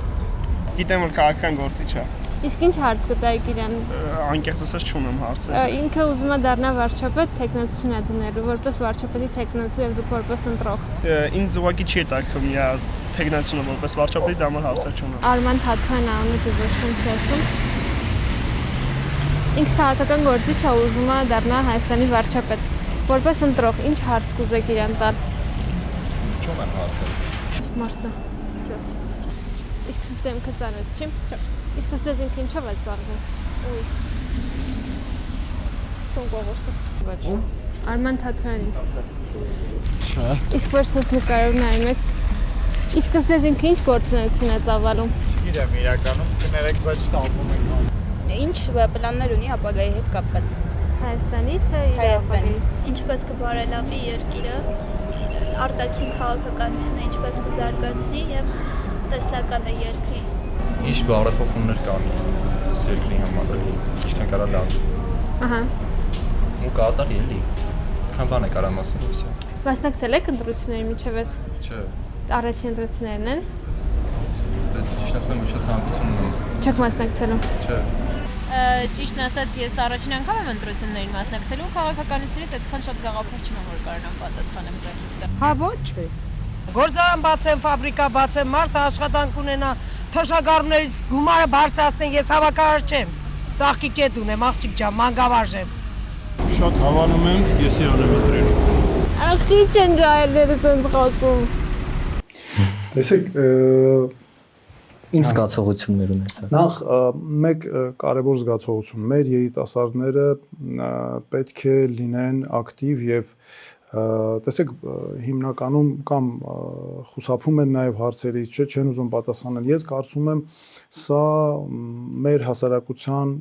Գիտեմ, որ քաղաքական գործիչ է։ Իսկ ինչ հարց կտայիք իրան։ Անկեղծ ասած չունեմ հարցեր։ Ինքը ուզում է դառնա վարչապետ, տեխնացություն է դնելու, որպես վարչապետի տեխնացու եւ դուք որպես ընտրող։ Ինձ ուղղակի չի հետաքրքրում իա տեխնացիոնը որպես վարչապետի դա համար հարցեր չունեմ։ Արման Թաթոյան անունը ձեզ ոչ ոք չի ասում։ Ինքը քաղաքական գործիչ է, ուզում է դառնա Հայաստանի վարչապետ, որպես ընտրող։ Ինչ հարց կուզեք իրան տալ։ Չունեմ հարցեր։ Մարտա։ Իսկ սիստեմը ծանոթ չի։ Իսկ դες ինքը ինչով է զբաղվում։ Ուй։ Չուն կողոստ։ Ոչ։ Արման Թաթոյանի։ Չէ։ Իսկ versus նկարով նայում եք։ Իսկ դες ինքը ինչ գործունեություն է ծավալում։ Գիտեմ իրականում կներեք, բայց տալվում եք։ Ինչ պլաններ ունի ապագայի հետ կապված։ Հայաստանի թե Հայաստանի։ Ինչպես կբարելավի երկիրը, արտաքին քաղաքականությունը ինչպես կզարգացնի եւ տեսլականը երկրի։ Ինչ բարեփոխումներ կան այս երկրի համար, ինչքան կարա լավ։ Ահա։ Ու կատարի էլի։ Քան բան է կարամ ասել ու վсё։ Մասնակցել եք ընտրությունների միջև էս։ Չէ։ Առաջին ընտրություններն են։ Դա ճիշտ ասեմ, ոչ ցանկություն ունեմ։ Չեք մասնակցելու։ Չէ։ Ճիշտն ասած, ես առաջին անգամ եմ ընտրություններին մասնակցելու, քաղաքականությունից այդքան շատ գաղափար չունեմ, որ կարողանամ պատասխանեմ ձեզ այստեղ։ Հա ոչ է։ Գործարան բացեն, ֆաբրիկա բացեն, մարդը աշխատանք ունենա, թոշակառուներից գումարը բարձրացնեն, ես հավաքարար չեմ։ Ծաղկի կետ ունեմ, աղջիկ ջան, մանկավարժ եմ։ Շատ հավանում եմ, ես իրան եմ ընտրել։ Ախտի չեն ջայլերը սենց խոսում։ Տեսեք, Ինչ զգացողություններ ունեցա։ նախ մեկ կարևոր զգացողություն, մեր երիտասարդները պետք է լինեն ակտիվ եւ տեսեք հիմնականում կամ խուսափում են նաև հարցերից, չեն ուզում պատասխանել։ Ես կարծում եմ սա մեր հասարակության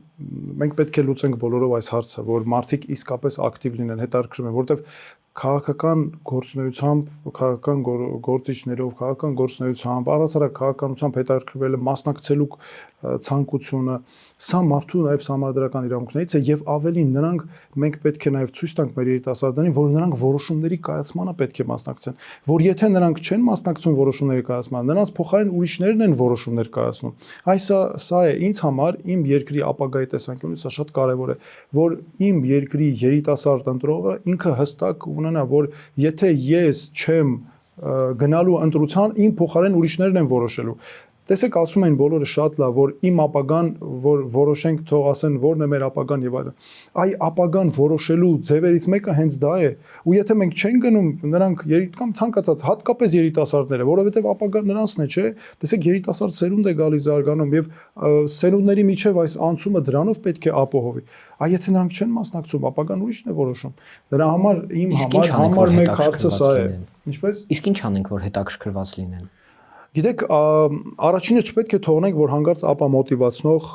մենք պետք է լուծենք բոլորով այս հարցը, որ մարդիկ իսկապես ակտիվ լինեն, հետաքրքրում են, որովհետեւ քաղաքական գործունեությամբ, քաղաքական գործիչներով, քաղաքական գործունեությամբ, առասարակ քաղաքականությամբ հետաքրքրվել մասնակցելու ցանկությունը, սա մարդու նաև համադրական իրավունքներից է եւ ավելին նրանք մենք պետք է նաև ցույց տանք մեր երիտասարդներին, որ նրանք որոշումների կայացմանը պետք է մասնակցեն, որ եթե նրանք չեն մասնակցում որոշումների կայացմանը, նրանց փոխարեն ուրիշներն են որոշումներ կայացնում։ Սա է ինձ համար իմ երկրի ապագայի տեսանկյունից սա շատ կարևոր է, որ իմ երկրի երիտասարդ ընտրողը ինքը հստակ ունենա, որ եթե ես չեմ գնալու ընտրության, իմ փոխարեն ուրիշներն են որոշելու։ Տեսեք, ասում են բոլորը շատ լավ, որ իմ ապագան, որ որոշենք, թող ասեն, որն է մեր ապագան եւ այլն։ Այ ապագան որոշելու ձևերից մեկը հենց դա է։ Ու եթե մենք չենք գնում, նրանք կամ ցանկացած, հատկապես երիտասարդները, որովհետեւ ապագան նրանցն է, չէ՞։ Տեսեք, երիտասարդ սերունդ է գալիս զարգանում եւ սերունդների միջև այս անցումը դրանով պետք է ապահովի։ Այ եթե նրանք չեն մասնակցում, ապագան ուրիշն է որոշում։ Դրա համար իմ համար մեկ հարցը սա է։ Ինչպես։ Իսկ ինչ անենք, որ հետաքրքրված լինեն։ Գիտեք, առաջինը չպետք է թողնենք, որ հանկարծ ապա մոտիվացնող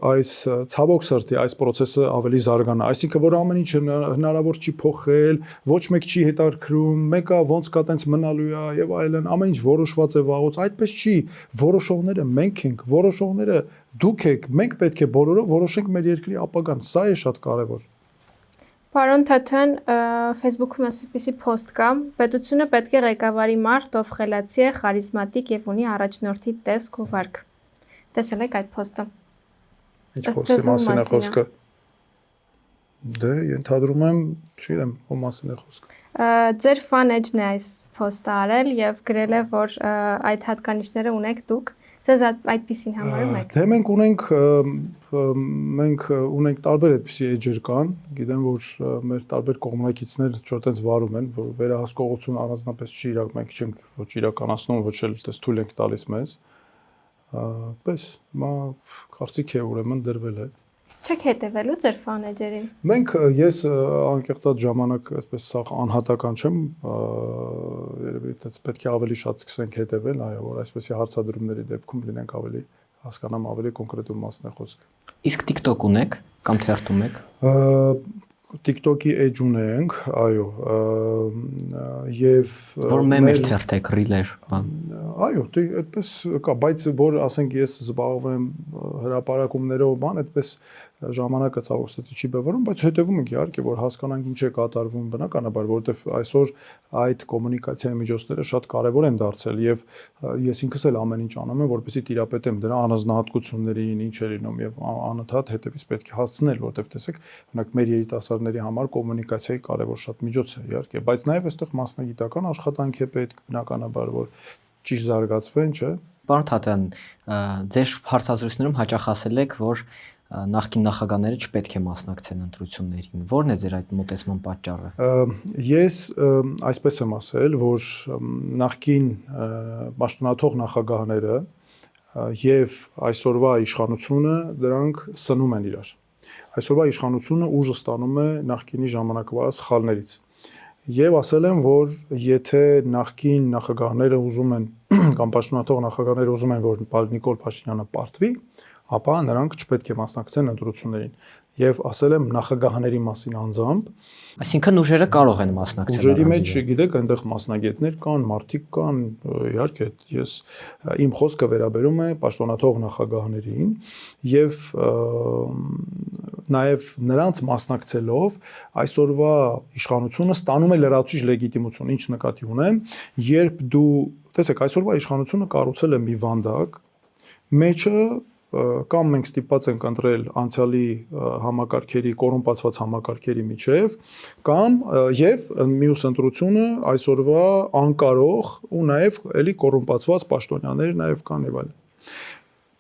այս ցավոք սրտի այս process-ը ավելի զարգանա, այսինքն որ ամեն ինչ հնարավոր չի փոխել, ոչ մեկ չի հետաքրքրում, մեկը ոնց կա տենց մնալու է եւ այլն, ամեն ինչ որոշված է վաղուց, այդպես չի, որոշողները մենք ենք, որոշողները դուք եք, մենք պետք է բոլորով որոշենք մեր երկրի ապագան, սա է շատ կարեւոր։ Պարոն Թաթան, Facebook-ում այսպիսի post կա. պետությունը պետք է ղեկավարի մարդ, ով խելացի է, խարիզմատիկ եւ ունի առաջնորդի տեսք ու վարք։ Տեսել եք այդ post-ը։ Ինչ post-ի մասին է խոսքը։ Դե, ենթադրում եմ, չգիտեմ, ո՞ր մասին է խոսքը։ Ձեր fan edge-ն է այս post-ը արել եւ գրել է, որ այդ հատկանիշները ունեք դուք։ Ձեզ այդպեսին համարում եք։ Դե մենք ունենք տարբեր այդպիսի էջեր կան, գիտեմ որ մեր տարբեր կողմնակիցներ չորտենց վարում են, որ վերահսկողություն առանձնապես չի մենք չենք ոչ իրականացնում, ոչ էլ դες թույլ ենք տալիս մեզ։ Պես հիմա կարծիք է ուրեմն դրվել է։ Չեք հետևելու ձեր fan edge-երին։ Ես անկեղծած ժամանակ այսպես սա անհատական չեմ, երևի այդպես պետք է ավելի շատ սկսենք հետևել, այո, որ այսպեսի հարցադրումների դեպքում լինենք ավելի հասկանամ ավելի կոնկրետ իմաստն է խոսքը։ Իսկ TikTok ունեք կամ թերթում եք։ TikTok-ի edge ունենք, այո, եւ որ մեմեր թերթեք, ռիլեր, բան։ Այո, այդպես կա, բայց որ ասենք ես զբաղվեմ հրապարակումներով, բան, այդպես ժամանակը ցավոք սրտի չի բավարարում, բայց հետևում ենք իհարկե, որ հասկանանք ինչ է կատարվում բնականաբար, որովհետեւ այսօր այդ կոմունիկացիայի միջոցները շատ կարեւոր են դարձել եւ ես ինքս էլ ամեն ինչ անում եմ, որպեսզի տիրապետեմ դրա առանձնահատկություններին, ինչ է լինում եւ անընդհատ հետևից պետք է հասցնել, որովհետեւ տեսեք, օրինակ մեր երիտասարդների համար կոմունիկացիայի կարեւոր շատ միջոց է իհարկե, բայց նաեւ այստեղ մասնագիտական աշխատանք է պետք բնականաբար, որ ճիշտ զարգացվեն, չէ՞։ Պարոն Թաթյան, ձեր հարցազրույցներում հաճախ ասել եք, որ նախկին նախագահները չպետք է մասնակցեն ընտրություններին։ Որն է ձեր այդ մոտեցման պատճառը։ Ես այսպես եմ ասել, որ նախկին պաշտոնաթող նախագահները եւ այսօրվա իշխանությունը դրանք սնում են իրար։ Այսօրվա իշխանությունը ուժը ստանում է նախկինի ժամանակվա սխալներից։ Եվ ասել եմ, որ եթե նախկին նախագահները ուզում են կամ պաշտոնաթող նախագահները ուզում են, որ Նիկոլ Փաշինյանը պարտվի, ապա նրանք չպետք է մասնակցեն ընտրություններին։ Եվ ասել եմ նախագահների մասին անձամբ, այսինքն ուժերը կարող են մասնակցել։ Ուժերի մեջ, գիտեք, այնտեղ մասնագետներ կան, մարդիկ կան, իհարկե, ես իմ խոսքը վերաբերում է պաշտոնաթող նախագահներին եւ նաեւ նրանց մասնակցելով այսօրվա իշխանությունը ստանում է լրացուցիչ լեգիտիմություն, ինչ նկատի ունեմ, երբ դու, տեսեք, այսօրվա իշխանությունը կառուցել է մի վանդակ, մեջը կամ մենք ստիպված ենք ընտրել անցյալի համակարգերի, կոռումպացված համակարգերի միջև, կամ եւ մյուս ընտրությունը այսօրվա անկարող ու նաեւ էլի կոռումպացված պաշտոնյաներ նաեւ կան եւ այլն։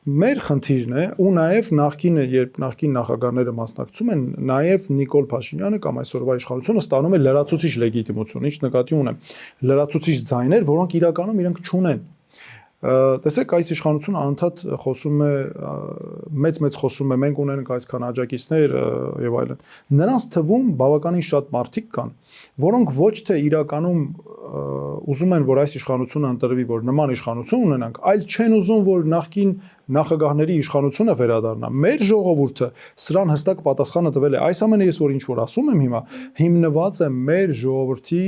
Մեր խնդիրն է ու նաեւ նախկինը, երբ նախկին նախագահները մասնակցում են, նաեւ Նիկոլ Փաշինյանը կամ այսօրվա իշխանությունը ստանում է լրացուցիչ լեգիտիմություն, ինչ նկատի ունեմ, լրացուցիչ ձայներ, որոնք իրականում իրենք չունեն։ Տեսեք, այս իշխանությունը անընդհատ խոսում է մեծ խոսում է, մենք ունենք այսքան աջակիցներ եւ այլն։ Նրանց թվում բավականին շատ մարդիկ կան, որոնք ոչ թե իրականում ուզում են, որ այս իշխանությունը ընտրվի, որ նման իշխանություն ունենանք, այլ չեն ուզում, որ նախկին նախագահների իշխանությունը վերադառնա։ Մեր ժողովուրդը սրան հստակ պատասխանը տվել է։ Այս ամենը ես որ ինչ որ ասում եմ հիմա, հիմնված է մեր ժողովրդի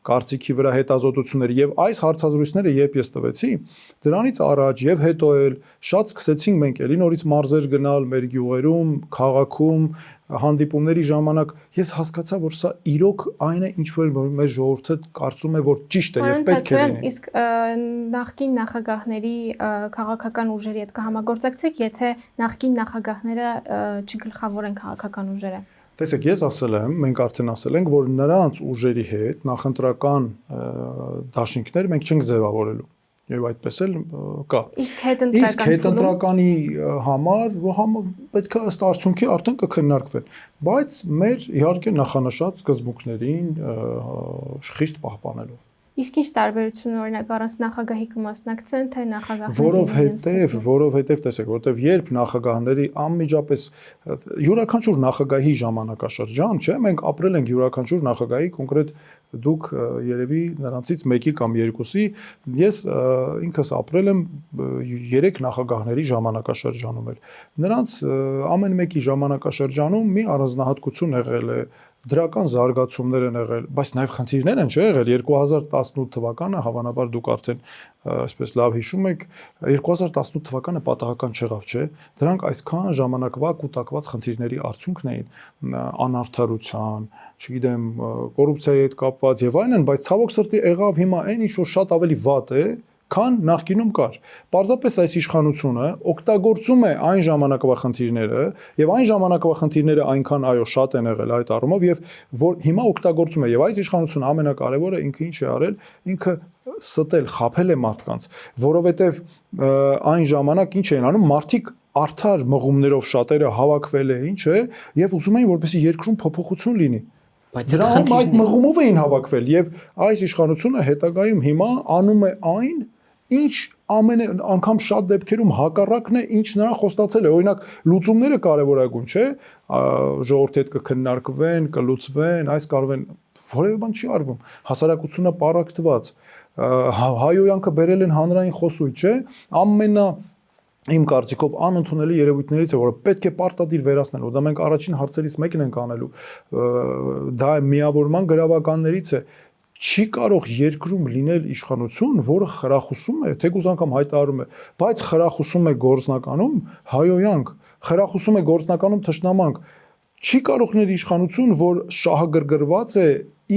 կարծիքի վրա հետազոտությունների եւ այս հարցազրույցները երբ ես տվեցի, դրանից առաջ եւ հետո էլ շատ սկսեցինք մենք էլի նորից մարզեր գնալ մեր գյուղերում, քաղաքում, հանդիպումների ժամանակ ես հասկացա, որ սա իրոք այն է, ինչ որ մեր ժողովուրդը կարծում է, որ ճիշտ է եւ պետք է լինի։ Իսկ նախկին նախագահների քաղաքական ուժերի հետ կհամագործակցեք, եթե նախկին նախագահները չգլխավորեն քաղաքական ուժերը։ Տեսեք, ես ասել եմ, մենք արդեն ասել ենք, որ նրանց ուժերի հետ նախընտրական դաշինքներ մենք չենք ձևավորելու։ Եվ այդպես էլ կա։ Իսկ հետընտրականի համար պետք է ըստ արդյունքի արդեն կքննարկվեն, բայց մեր իհարկե նախանշած սկզբունքներին խիստ պահպանելով։ Իսկ ինչ տարբերություն օրինակ առանց նախագահի կմասնակցեն, թե նախագահները որովհետև տեսեք, որովհետև երբ նախագահների անմիջապես յուրաքանչյուր նախագահի ժամանակաշրջան, չէ, մենք ապրել ենք յուրաքանչյուր նախագահի կոնկրետ դուք երևի նրանցից մեկի կամ երկուսի, ես ինքս ապրել եմ 3 նախագահների ժամանակաշրջանում էր։ Նրանց ամեն մեկի ժամանակաշրջանում մի առանձնահատկություն եղել է, դրական զարգացումներ են եղել, բայց նաև խնդիրներ են եղել 2018 թվականը, հավանաբար դուք արդեն այսպես լավ հիշում եք, 2018 թվականը պատահական չեղավ, չէ՞։ Դրանք այսքան ժամանակվա կուտակված խնդիրների արդյունքն էին, անարդարության, չգիտեմ, կոռուպցիայի հետ կապված եւ այլն, բայց ցավոք սրտի եղավ հիմա այն ինչ որ շատ ավելի վատ է, քան նախկինում կար։ Պարզապես այս իշխանությունը օգտագործում է այն ժամանակվա խնդիրները եւ այն ժամանակվա խնդիրները այնքան այո շատ են եղել այդ առումով եւ որ հիմա օգտագործում է եւ այս իշխանությունը ամենակարևորը ինքը ինչ է արել, ինքը ստել, խաբել է մարդկանց, որովհետեւ այն ժամանակ ինչ էին անում մարդիկ արդար մղումներով շատերը հավաքվել էին, չէ, եւ ուզում էին որպեսզի երկրում փոփոխություն լինի։ Բայց դրանով այդ մղումով էին հավաքվել եւ այս իշխանությունը հետագայում հիմա անում է այն, ինչ ամեն անգամ շատ դեպքերում հակառակն է, ինչ նրան խոստացել է։ Օրինակ լուծումները կարևորագույն չէ, ժողովրդի հետ կքննարկվեն, կլուծվեն, այս կարող են որևէ բան չի արվում։ Հասարակությունը պարակտված, հայոյանքը բերել են հանրային խոսույթ, չէ, իմ կարծիքով անընդունելի երևույթներից է, որը պետք է պարտադիր վերացնել, ու դա մենք առաջին հարցերից մեկն ենք անելու, դա միավորման գրավականներից է։ Չի կարող երկրում լինել իշխանություն, որը խրախուսում է, թեկուզ անգամ հայտարարում է, բայց խրախուսում է գործնականում հայոյանք, խրախուսում է գործնականում թշնամանք։ Չի կարող լինել իշխանություն, որ շահագրգռված է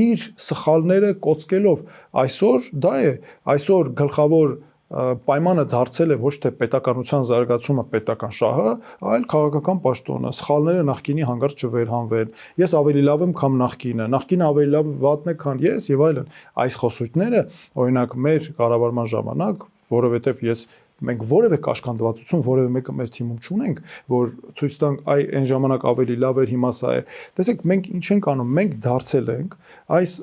իր սխալները կոծկելով։ Այսօր դա է, այսօր գլխավոր պայմանը դարձել է ոչ թե պետականության զարգացումը պետական շահը, այլ քաղաքական պաշտոնը, սխալները նախկինի հանգարց չվերհանվեն, ես ավելի լավ եմ, քան նախկինը ավելի լավ վատն է, քան ես եւ այլն։ Այս խոսույթները, օրինակ մեր կառավարման ժամանակ, որովհետեւ մենք որևէ կաշկանդվածություն որևէ մեկը մեր թիմում չունենք, որ ցույց տանք այն ժամանակ ավելի լավ էր, հիմա սա է։ Տեսեք, մենք ինչ ենք անում, մենք դարձել ենք այս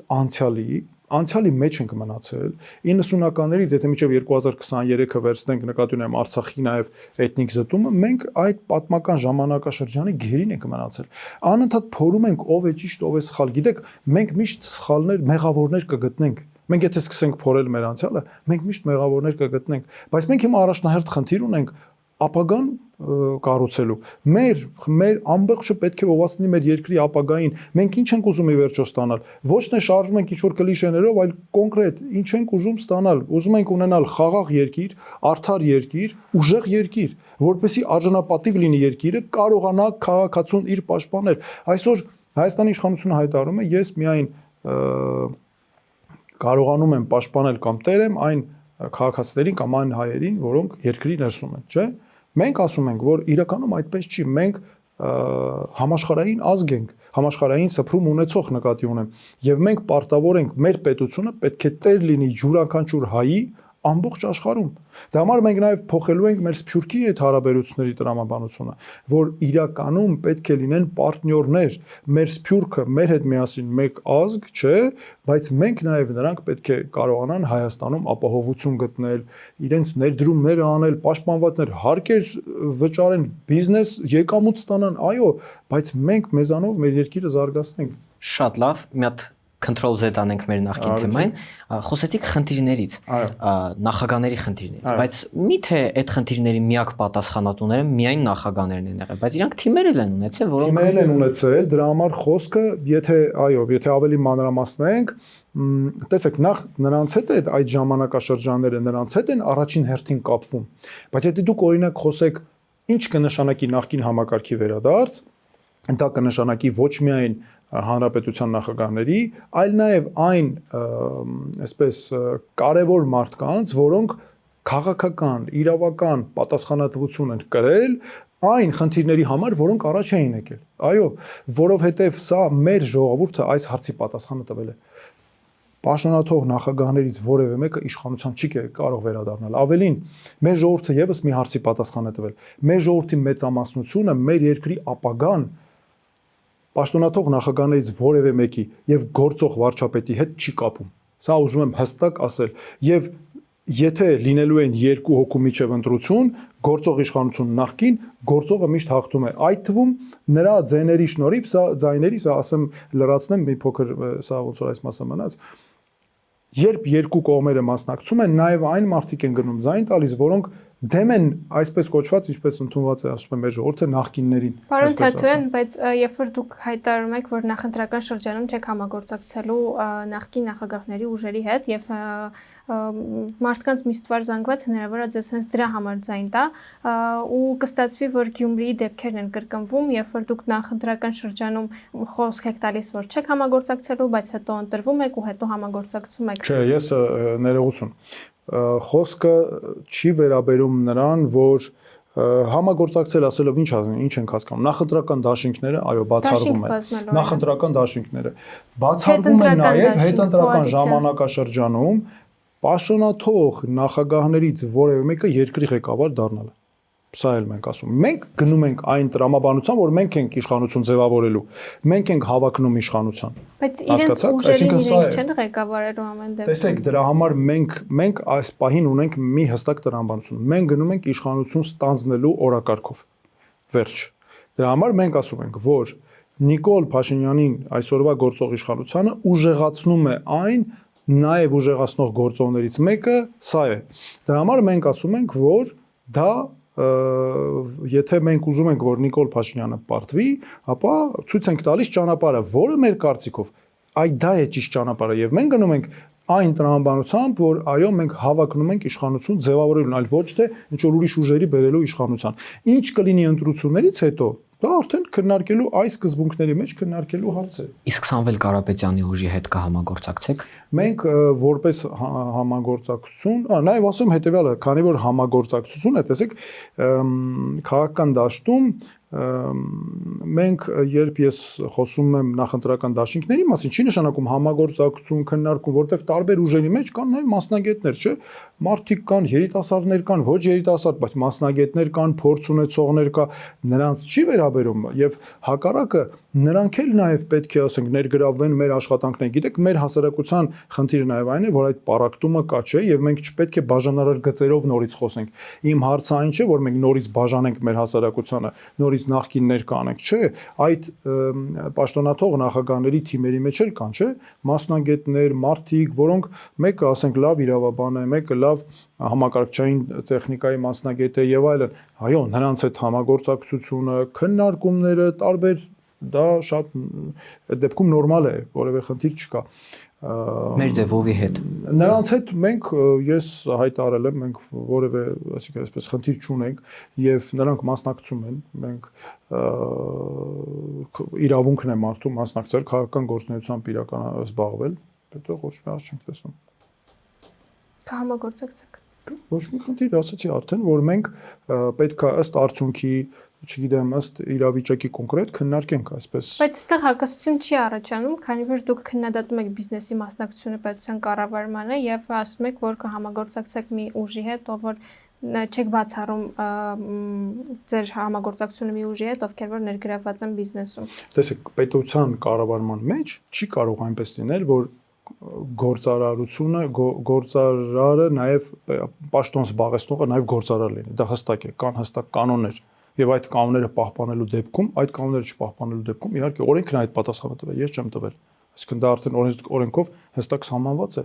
անցյալի մեջ ենք մնացել 90-ականներից, եթե մինչև 2023-ը վերցնենք, նկատի ունեմ Արցախի նաև էթնիկ զտումը, մենք այդ պատմական ժամանակաշրջանի գերին ենք մնացել։ Անընդհատ փորում ենք ով է ճիշտ, ով է սխալ։ Գիտեք, մենք միշտ սխալներ, մեղավորներ կգտնենք։ Մենք եթե սկսենք փորել մեր անցյալը, մենք միշտ մեղավորներ կգտնենք, բայց մենք հիմա առաջնահերթ խնդիր ունենք ապագան կառուցելու։ Մեր ամբողջը պետք է ուղղացնի մեր երկրի ապագային։ Մենք ինչ ենք ուզում ի վերջո ստանալ։ Ոչ թե շարժում ենք ինչ-որ կլիշեներով, այլ կոնկրետ ինչ ենք ուզում ստանալ։ Ուզում ենք ունենալ խաղաղ երկիր, արդար երկիր, ուժեղ երկիր, որպեսզի արժանապատիվ լինի երկիրը, կարողանա քաղաքացուն իր պաշտպանել։ Այսօր Հայաստանի իշխանությունը հայտարարում է, ես միայն կարողանում եմ պաշտպանել կամ տերեմ այն քաղաքացիներին կամ այն հայերին, որոնք երկրի ներսում են, չէ՞։ Մենք ասում ենք, որ իրականում այդպես չի, մենք համաշխարհային ազգ ենք, համաշխարհային սփռում ունեցող նկատի ունեմ, եւ մենք պարտավոր ենք մեր պետությունը պետք է տեր լինի յուրաքանչյուր հայի ամբողջ աշխարհում։ Դա համար մենք նաև փոխելու ենք մեր սփյուռքի հետ հարաբերությունների տրամաբանությունը, որ իրականում պետք է լինեն պարտներներ, մեր սփյուռքը մեր հետ միասին մեկ ազգ, չէ, բայց մենք նաև նրանք պետք է կարողանան Հայաստանում ապահովություն գտնել, իրենց ներդրումները անել, պաշտպանվածներ, հարկեր վճարեն, բիզնես եկամուտ ստանան, այո, բայց մենք մեզանով մեր երկիրը զարգացնենք։ Շատ լավ, մի հատ Control Z անենք մեր նախկին թեմային, խոսեցիք խնդիրներից, նախագաների խնդիրներից, բայց միթե այդ խնդիրների միակ պատասխանատուները միայն նախագաներն են եղել, բայց իրանք թիմեր են ունեցել, որոնք թիմեր են ունեցել, դրա համար խոսքը, եթե ավելի մանրամասնենք, տեսեք, նախ նրանց հետ է այդ ժամանակաշրջանները նրանց հետ են առաջին հերթին կապվում, բայց եթե դուք օրինակ խոսեք, ինչ կնշանակի նախկին համակարգի վերադարձ, դա կնշանակի ոչ միայն հանրապետության նախագահների, այլ նաև այն, այսպես կարևոր մարդկանց, որոնք քաղաքական, իրավական պատասխանատվություն են կրել այն խնդիրների համար, որոնք առաջ էին եկել։ Այո, որովհետև սա մեր ժողովուրդը այս հարցի պատասխանը տվել է։ Պաշտոնաթող նախագահներից որևէ մեկը իշխանության չի կարող վերադառնալ։ Ավելին, մեր ժողովուրդը եւս մի հարցի պատասխան է տվել։ Մեր ժողովրդի մեծամասնությունը մեր երկրի ապագան պաշտոնաթող նախագահներից որևէ մեկի եւ գործող վարչապետի հետ չի կապում։ Սա ուզում եմ հստակ ասել։ Եվ եթե լինելու են երկու հոգու միջև ընտրություն, գործող իշխանություն նախկին, գործողը միշտ հաղթում է։ Այդ թվում նրա ձայների շնորհիվ, սա ասեմ լրացնեմ մի փոքր, սա ոնց որ այս մասը մնաց։ Երբ երկու կողմերը մասնակցում են, նաև այն մարդիկ են գնում ձայն տալիս, որոնք դեմ են այսպես կոչված, ինչպես ընդունված է ասում եմ մեր ժողովուրդը նախկիններին։ Պարոն Թաթույան, բայց երբ որ դուք հայտարարում եք, որ նախընտրական շրջանում չեք համագործակցելու նախկին նախագահների ուժերի հետ եւ մարդկանց մի ստվար զանգված հնարավոր է ձեզ հենց դրա համար ձայն տա ու կստացվի, որ Գյումրիի դեպքերն են կրկնվում, երբ որ դուք նախընտրական շրջանում խոսք եք տալիս, որ չեք համագործակցելու, բայց հետո ընտրվում եք ու հետո համագործակցում եք։ Չէ, ես ներողություն խոսքը չի վերաբերում նրան, որ համագործակցել ասելով ինչ ենք հասկանում, նախընտրական դաշինքները, այո, բացառվում են, նախընտրական դաշինքները բացառվում են նաև հետընտրական ժամանակաշրջանում պաշտոնաթող նախագահներից որևէ մեկը երկրի ղեկավար դառնալը։ Սա էլ մենք ասում։ Մենք գնում ենք այն տրամաբանության, որ մենք ենք իշխանություն ձևավորելու։ Մենք ենք հավակնում իշխանության։ Բայց իրենց ուժերին իրենք չեն ղեկավարելու ամեն դեպքում։ Տեսեք, դրա համար մենք այս պահին ունենք մի հստակ տրամաբանություն։ Մենք գնում ենք իշխանություն ստանձնելու օրակարգով։ Վերջ։ Դրա համար մենք ասում ենք, որ Նիկոլ Փաշինյանին այսօրվա գործող իշխանությունը ուժեղացնում է այն, նաև ուժեղացնող գործոններից մեկը սա է։ Դրա համար մենք ասում ենք, որ դա եթե մենք ուզում ենք, որ Նիկոլ Փաշինյանը պարտվի, ապա ցույց ենք տալիս ճանապարհը, որը մեր կարծիքով այդ դա է ճիշտ ճանապարհը եւ մենք գնում ենք այն տրամաբանությամբ, որ այո, մենք հավակնում ենք իշխանություն ձևավորելուն, այլ ոչ թե ինչ որ ուրիշ ուժերի բերելու իշխանության։ Ինչ կլինի ընտրություններից հետո, դա արդեն քննարկելու այս սկզբունքների մեջ քննարկելու հարց է։ Իսկ Սամվել Կարապետյանի ուժի հետ կհամագործակցեք։ Մենք որպես համագործակցություն, նաև ասեմ հետեւյալը, քանի որ համագործակցություն է, տեսեք, քաղաքական դաշտում մենք երբ ես խոսում եմ նախընտրական դաշինքների մասին, չի նշանակում համագործակցություն, քննարկում, որտեղ տարբեր ուժերի մեջ կան նաև մասնագետներ, չէ՞, մարդիկ կան, երիտասարդներ կան, ոչ երիտասարդ, բայց մասնագետներ կան, փորձ ունեցողներ կա, նրանց չի վերաբերում եւ հակառակը նրանք էլ նաև պետք է ասենք ներգրավվեն մեր աշխատանքներին։ Գիտեք, մեր հասարակության խնդիրը նաև այն է, որ այդ պարակտումը կա, չէ, եւ մենք չպետք է բաժանարար գծերով նորից խոսենք։ Իմ հարցը այն չէ, որ մենք նորից բաժանենք մեր հասարակությանը, նորից նախկիններ կանենք, չէ, այդ պաշտոնաթող նախագահների թիմերի մեջ էլ կան, չէ, մասնագետներ, մարդիկ, որոնք մեկը ասենք լավ իրավաբան է, մեկը լավ համակարգչային տեխնիկայի մասնագետ է եւ այլն։ Այո, նրանց հետ համագործակցությունը, քննարկումները տարբեր դա շատ դեպքում նորմալ է, որևէ խնդիր չկա։ Մեր ձևովի հետ։ Նրանց հետ ես հայտարարել եմ, մենք որևէ, այսինքն այսպես խնդիր չունենք եւ նրանք մասնակցում են, մենք իրավունքն է մարդու մասնակցել քաղաքական գործունեությամբ իրական զբաղվել, հետո ոչ մի հարց չենք տեսնում։ Կհամագործակցեք։ Ոչ մի խնդիր, ասացի արդեն, որ մենք պետք է ըստ արդյունքի չգիտեմ, ըստ իրավիճակի կոնկրետ քննարկենք այսպես։ Բայց այստեղ հակասություն չի առաջանում, քանի որ դուք քննադատում եք բիզնեսի մասնակցությունը պետության կառավարմանը եւ ասում եք, որ կհամագործակցեք մի ուժի հետ, ով որ չեք բացառում ձեր համագործակցությունը մի ուժի հետ, ովքեր որ ներգրավված են բիզնեսում։ Տեսեք, պետության կառավարման մեջ չի կարող այնպես լինել, որ գործարարը նաև պաշտոն զբաղեցնողը նաև գործարար լինի։ Դա հստակ է, կան հստակ կանոններ։ Եվ այդ կանոնները պահպանելու դեպքում, այդ կանոնները չպահպանելու դեպքում, իհարկե օրենքն այդ պատասխանը տվել, ես չեմ տվել։ Այսինքն դա արդեն օրենքով հստակ սահմանված է։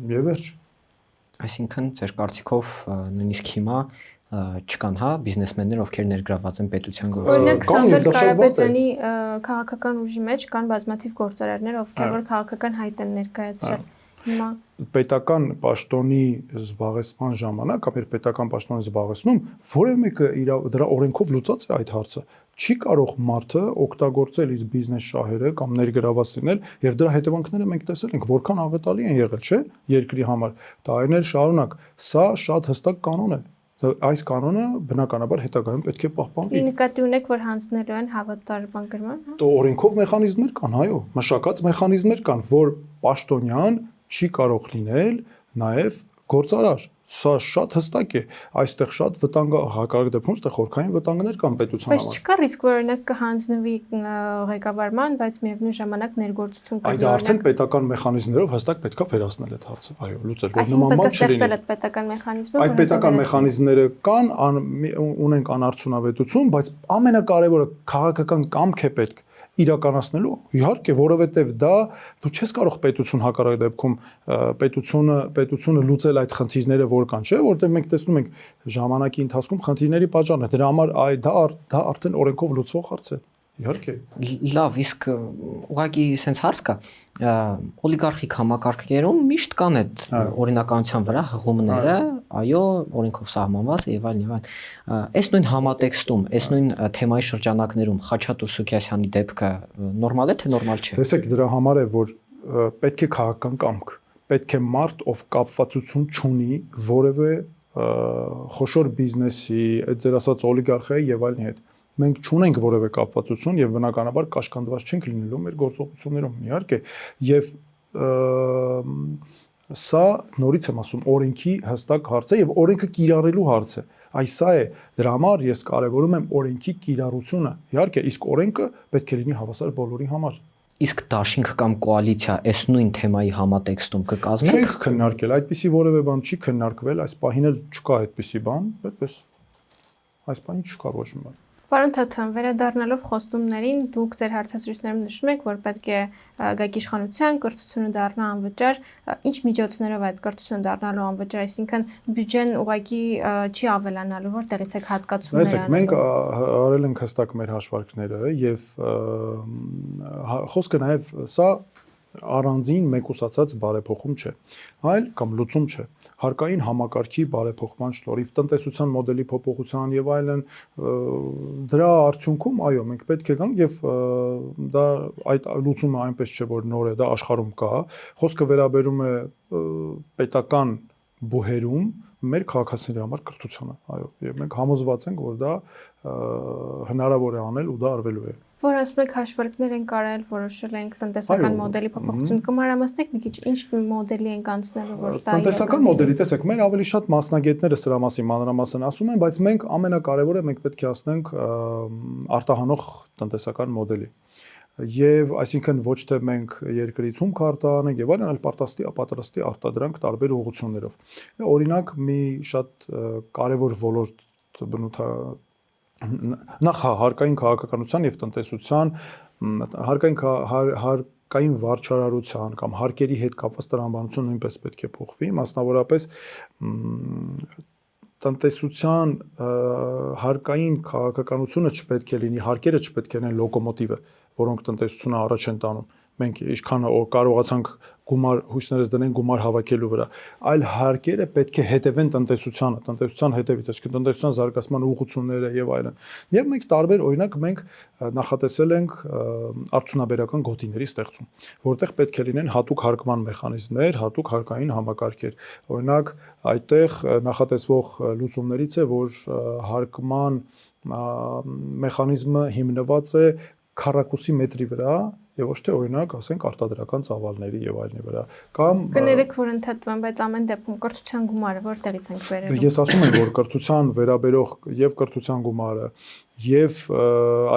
Եվ վերջ։ Այսինքն ձեր կարծիքով նույնիսկ հիմա չկան, հա, բիզնեսմեններ, ովքեր ներգրավված են պետության գործերում։ Օրինակ Սամվել Կարապետյանի քաղաքական ուժի մեջ կան բազմաթիվ գործարարներ, ովքեր որ քաղաքական հայտ են ներկայացրել։ Հիմա պետական պաշտոնի զբաղեցման ժամանակ, ապեր պետական պաշտոնի զբաղեցնում, որևէ մեկը դրա օրենքով լուծած է այդ հարցը։ Չի կարող մարդը օգտագործել իր բիզնես շահերը կամ ներգրաված լինել, եւ դրա հետևանքները մենք տեսել ենք, որքան աղետալի են եղել, չէ՞, երկրի համար։ Տարիներ շարունակ։ Սա շատ հստակ կանոն է։ Այս կանոնը բնականաբար հետագայում պետք է պահպանվի։ նկատի ունեք, որ հանձնելու են հավատարմական գրման, հա։ Օրենքով մեխանիզմներ կան, այո, մշակած մեխանիզմներ կան, որ պաշտոնյան չի կարող լինել նաև գործարար։ Սա շատ հստակ է։ Այստեղ շատ հակառակ դեպքում այստեղ խորքային վտանգներ կան պետության համար։ Բայց չկա ռիսկ, որ օրինակ կհանձնվի ղեկավարման, բայց միևնույն ժամանակ ներգործություն կա։ Այդ արդեն պետական մեխանիզմներով հստակ պետքա վերացնել այդ հարցը, այո, լուծել, որ նման բան չլինի։ Այդ պետական մեխանիզմը։ Այդ պետական մեխանիզմները կան, ունենք անարդյունավետություն, բայց ամենակարևորը քաղաքական կամք է պետք իրականացնելու, իհարկե, որովհետև դա դու չես կարող պետություն հակառակ դեպքում պետությունը լուծել այդ խնդիրները որ կան, չէ՞, որտեղ մենք տեսնում ենք ժամանակի ընթացքում խնդիրների պատճառն է։ Դրա համար դա արդեն օրենքով լուծվող հարց է։ Իհարկե։ Լավ, իսկ ուղղակի sense հարց կա, օլիգարխիկ համակարգերում միշտ կան այդ օրինականության վրա հղումները, այո, օրենքով սահմանված է եւ այլն եւ այլն։ Այս նույն համատեքստում, այս նույն թեմայի շրջանակներում Խաչատուր Սուքիասյանի դեպքը նորմալ է թե նորմալ չէ։ Տեսեք, դրա համար է, որ պետք է քաղաքական կամք, պետք է մարդ, ով կապվածություն չունի որևէ խոշոր բիզնեսի, այդ ձեր ասած օլիգարխիայի եւ այլնի հետ։ Մենք չունենք որևէ կապվածություն եւ բնականաբար կաշկանդված չենք լինելու մեր գործողություններում, իհարկե, եւ սա նորից եմ ասում, օրենքի հստակ հարց է եւ օրենքը կիրառելու հարց է։ Այս սա է, դրա համար ես կարևորում եմ օրենքի կիրառությունը։ Իհարկե, իսկ օրենքը պետք է լինի հավասար բոլորի համար։ Իսկ դաշինք կամ կոալիցիա այս նույն թեմայի համատեքստում կկազմեք։ Չենք քննարկել, այդպիսի որևէ բան չի քննարկվել, այս պահին էլ չկա այդպիսի բան, այդպես։ Այս պահին չկա ոչ մի բան։ Պարոն Թաթյան, վերադառնալով խոստումներին, դուք ձեր հարցազրույցներում նշում եք, որ պետք է գայք իշխանության, կրթությունը դառնա անվճար, ինչ միջոցներով այդ կրթությունը դառնալու անվճար, այսինքն բյուջեն ուղղակի չի ավելանալու, որտեղից եք հատկացումներ անելու։ Մենք արել ենք հստակ մեր հաշվարկները եւ խոսքը նաեւ սա առանձին մեկուսացած բարեփոխում չէ, այլ կամ լուծում չէ։ Հարկային համակարգի բարեփոխման շնորհիվ տնտեսության մոդելի փոփոխության եւ այլն դրա արդյունքում այո մենք պետք է գանք եւ դա այդ լուծումը այնպես չէ որ նոր է, դա աշխարհում կա, խոսքը վերաբերում է պետական բուհերում մեր քաղաքացիների համար կրթությունը, այո, եւ մենք համոզված ենք որ դա հնարավոր է անել ու դա արվելու է։ Որ ասում եք հաշվարկներ են կարել, որոշել ենք տնտեսական մոդելի փոփոխություն, կմարամասնեք մի քիչ ինչ մոդելի ենք անցնելու, որ դա տնտեսական մոդելի, տեսեք, մեր ավելի շատ մասնագետները սրա մասին մանրամասն ասում են, բայց մենք ամենակարևորը մենք պետք է ասնենք արտահանող տնտեսական մոդելի։ Եվ այսինքն ոչ թե մենք երկրից հումք արտահանենք եւ այլն, այլ պատրաստի արտադրանք տարբեր ուղղություններով։ Օրինակ մի շատ կարևոր ոլորտ նախ հարկային քաղաքականության եւ տնտեսության հարկային վարչարարության կամ հարկերի հետ կապված տրամաբանություն նույնպես պետք է փոխվի, մասնավորապես տնտեսության հարկային քաղաքականությունը չպետք է լինի, հարկերը չպետք է լինեն լոկոմոտիվը, որոնք տնտեսությունը առաջ են տանում։ մենք ինչքան կարողացանք գումար հույսներս դնենք գումար հավաքելու վրա, այլ հարկերը պետք է հետևեն տնտեսությանը, տնտեսության հետևից, այսինքն տնտեսության զարգացման ուղղությունները եւ այլն։ Եվ մենք տարբեր օրինակ մենք նախատեսել ենք արդյունաբերական գոտիների ստեղծում, որտեղ պետք է լինեն հատուկ հարկման մեխանիզմներ, հատուկ հարկային համակարգեր։ Օրինակ այդտեղ նախատեսվող լուծումներից է, որ հարկման մեխանիզմը հիմնված է քառակուսի մետրի վրա եւ ոչ թե օրինակ ասենք արտադրական ծավալների եւ այլնի վրա կամ կներեք որ ընդհատում բայց ամեն դեպքում կրթության գումարը որտեղից ենք բերելու։ Ես ասում եմ որ կրթության վերաբերող եւ կրթության գումարը եւ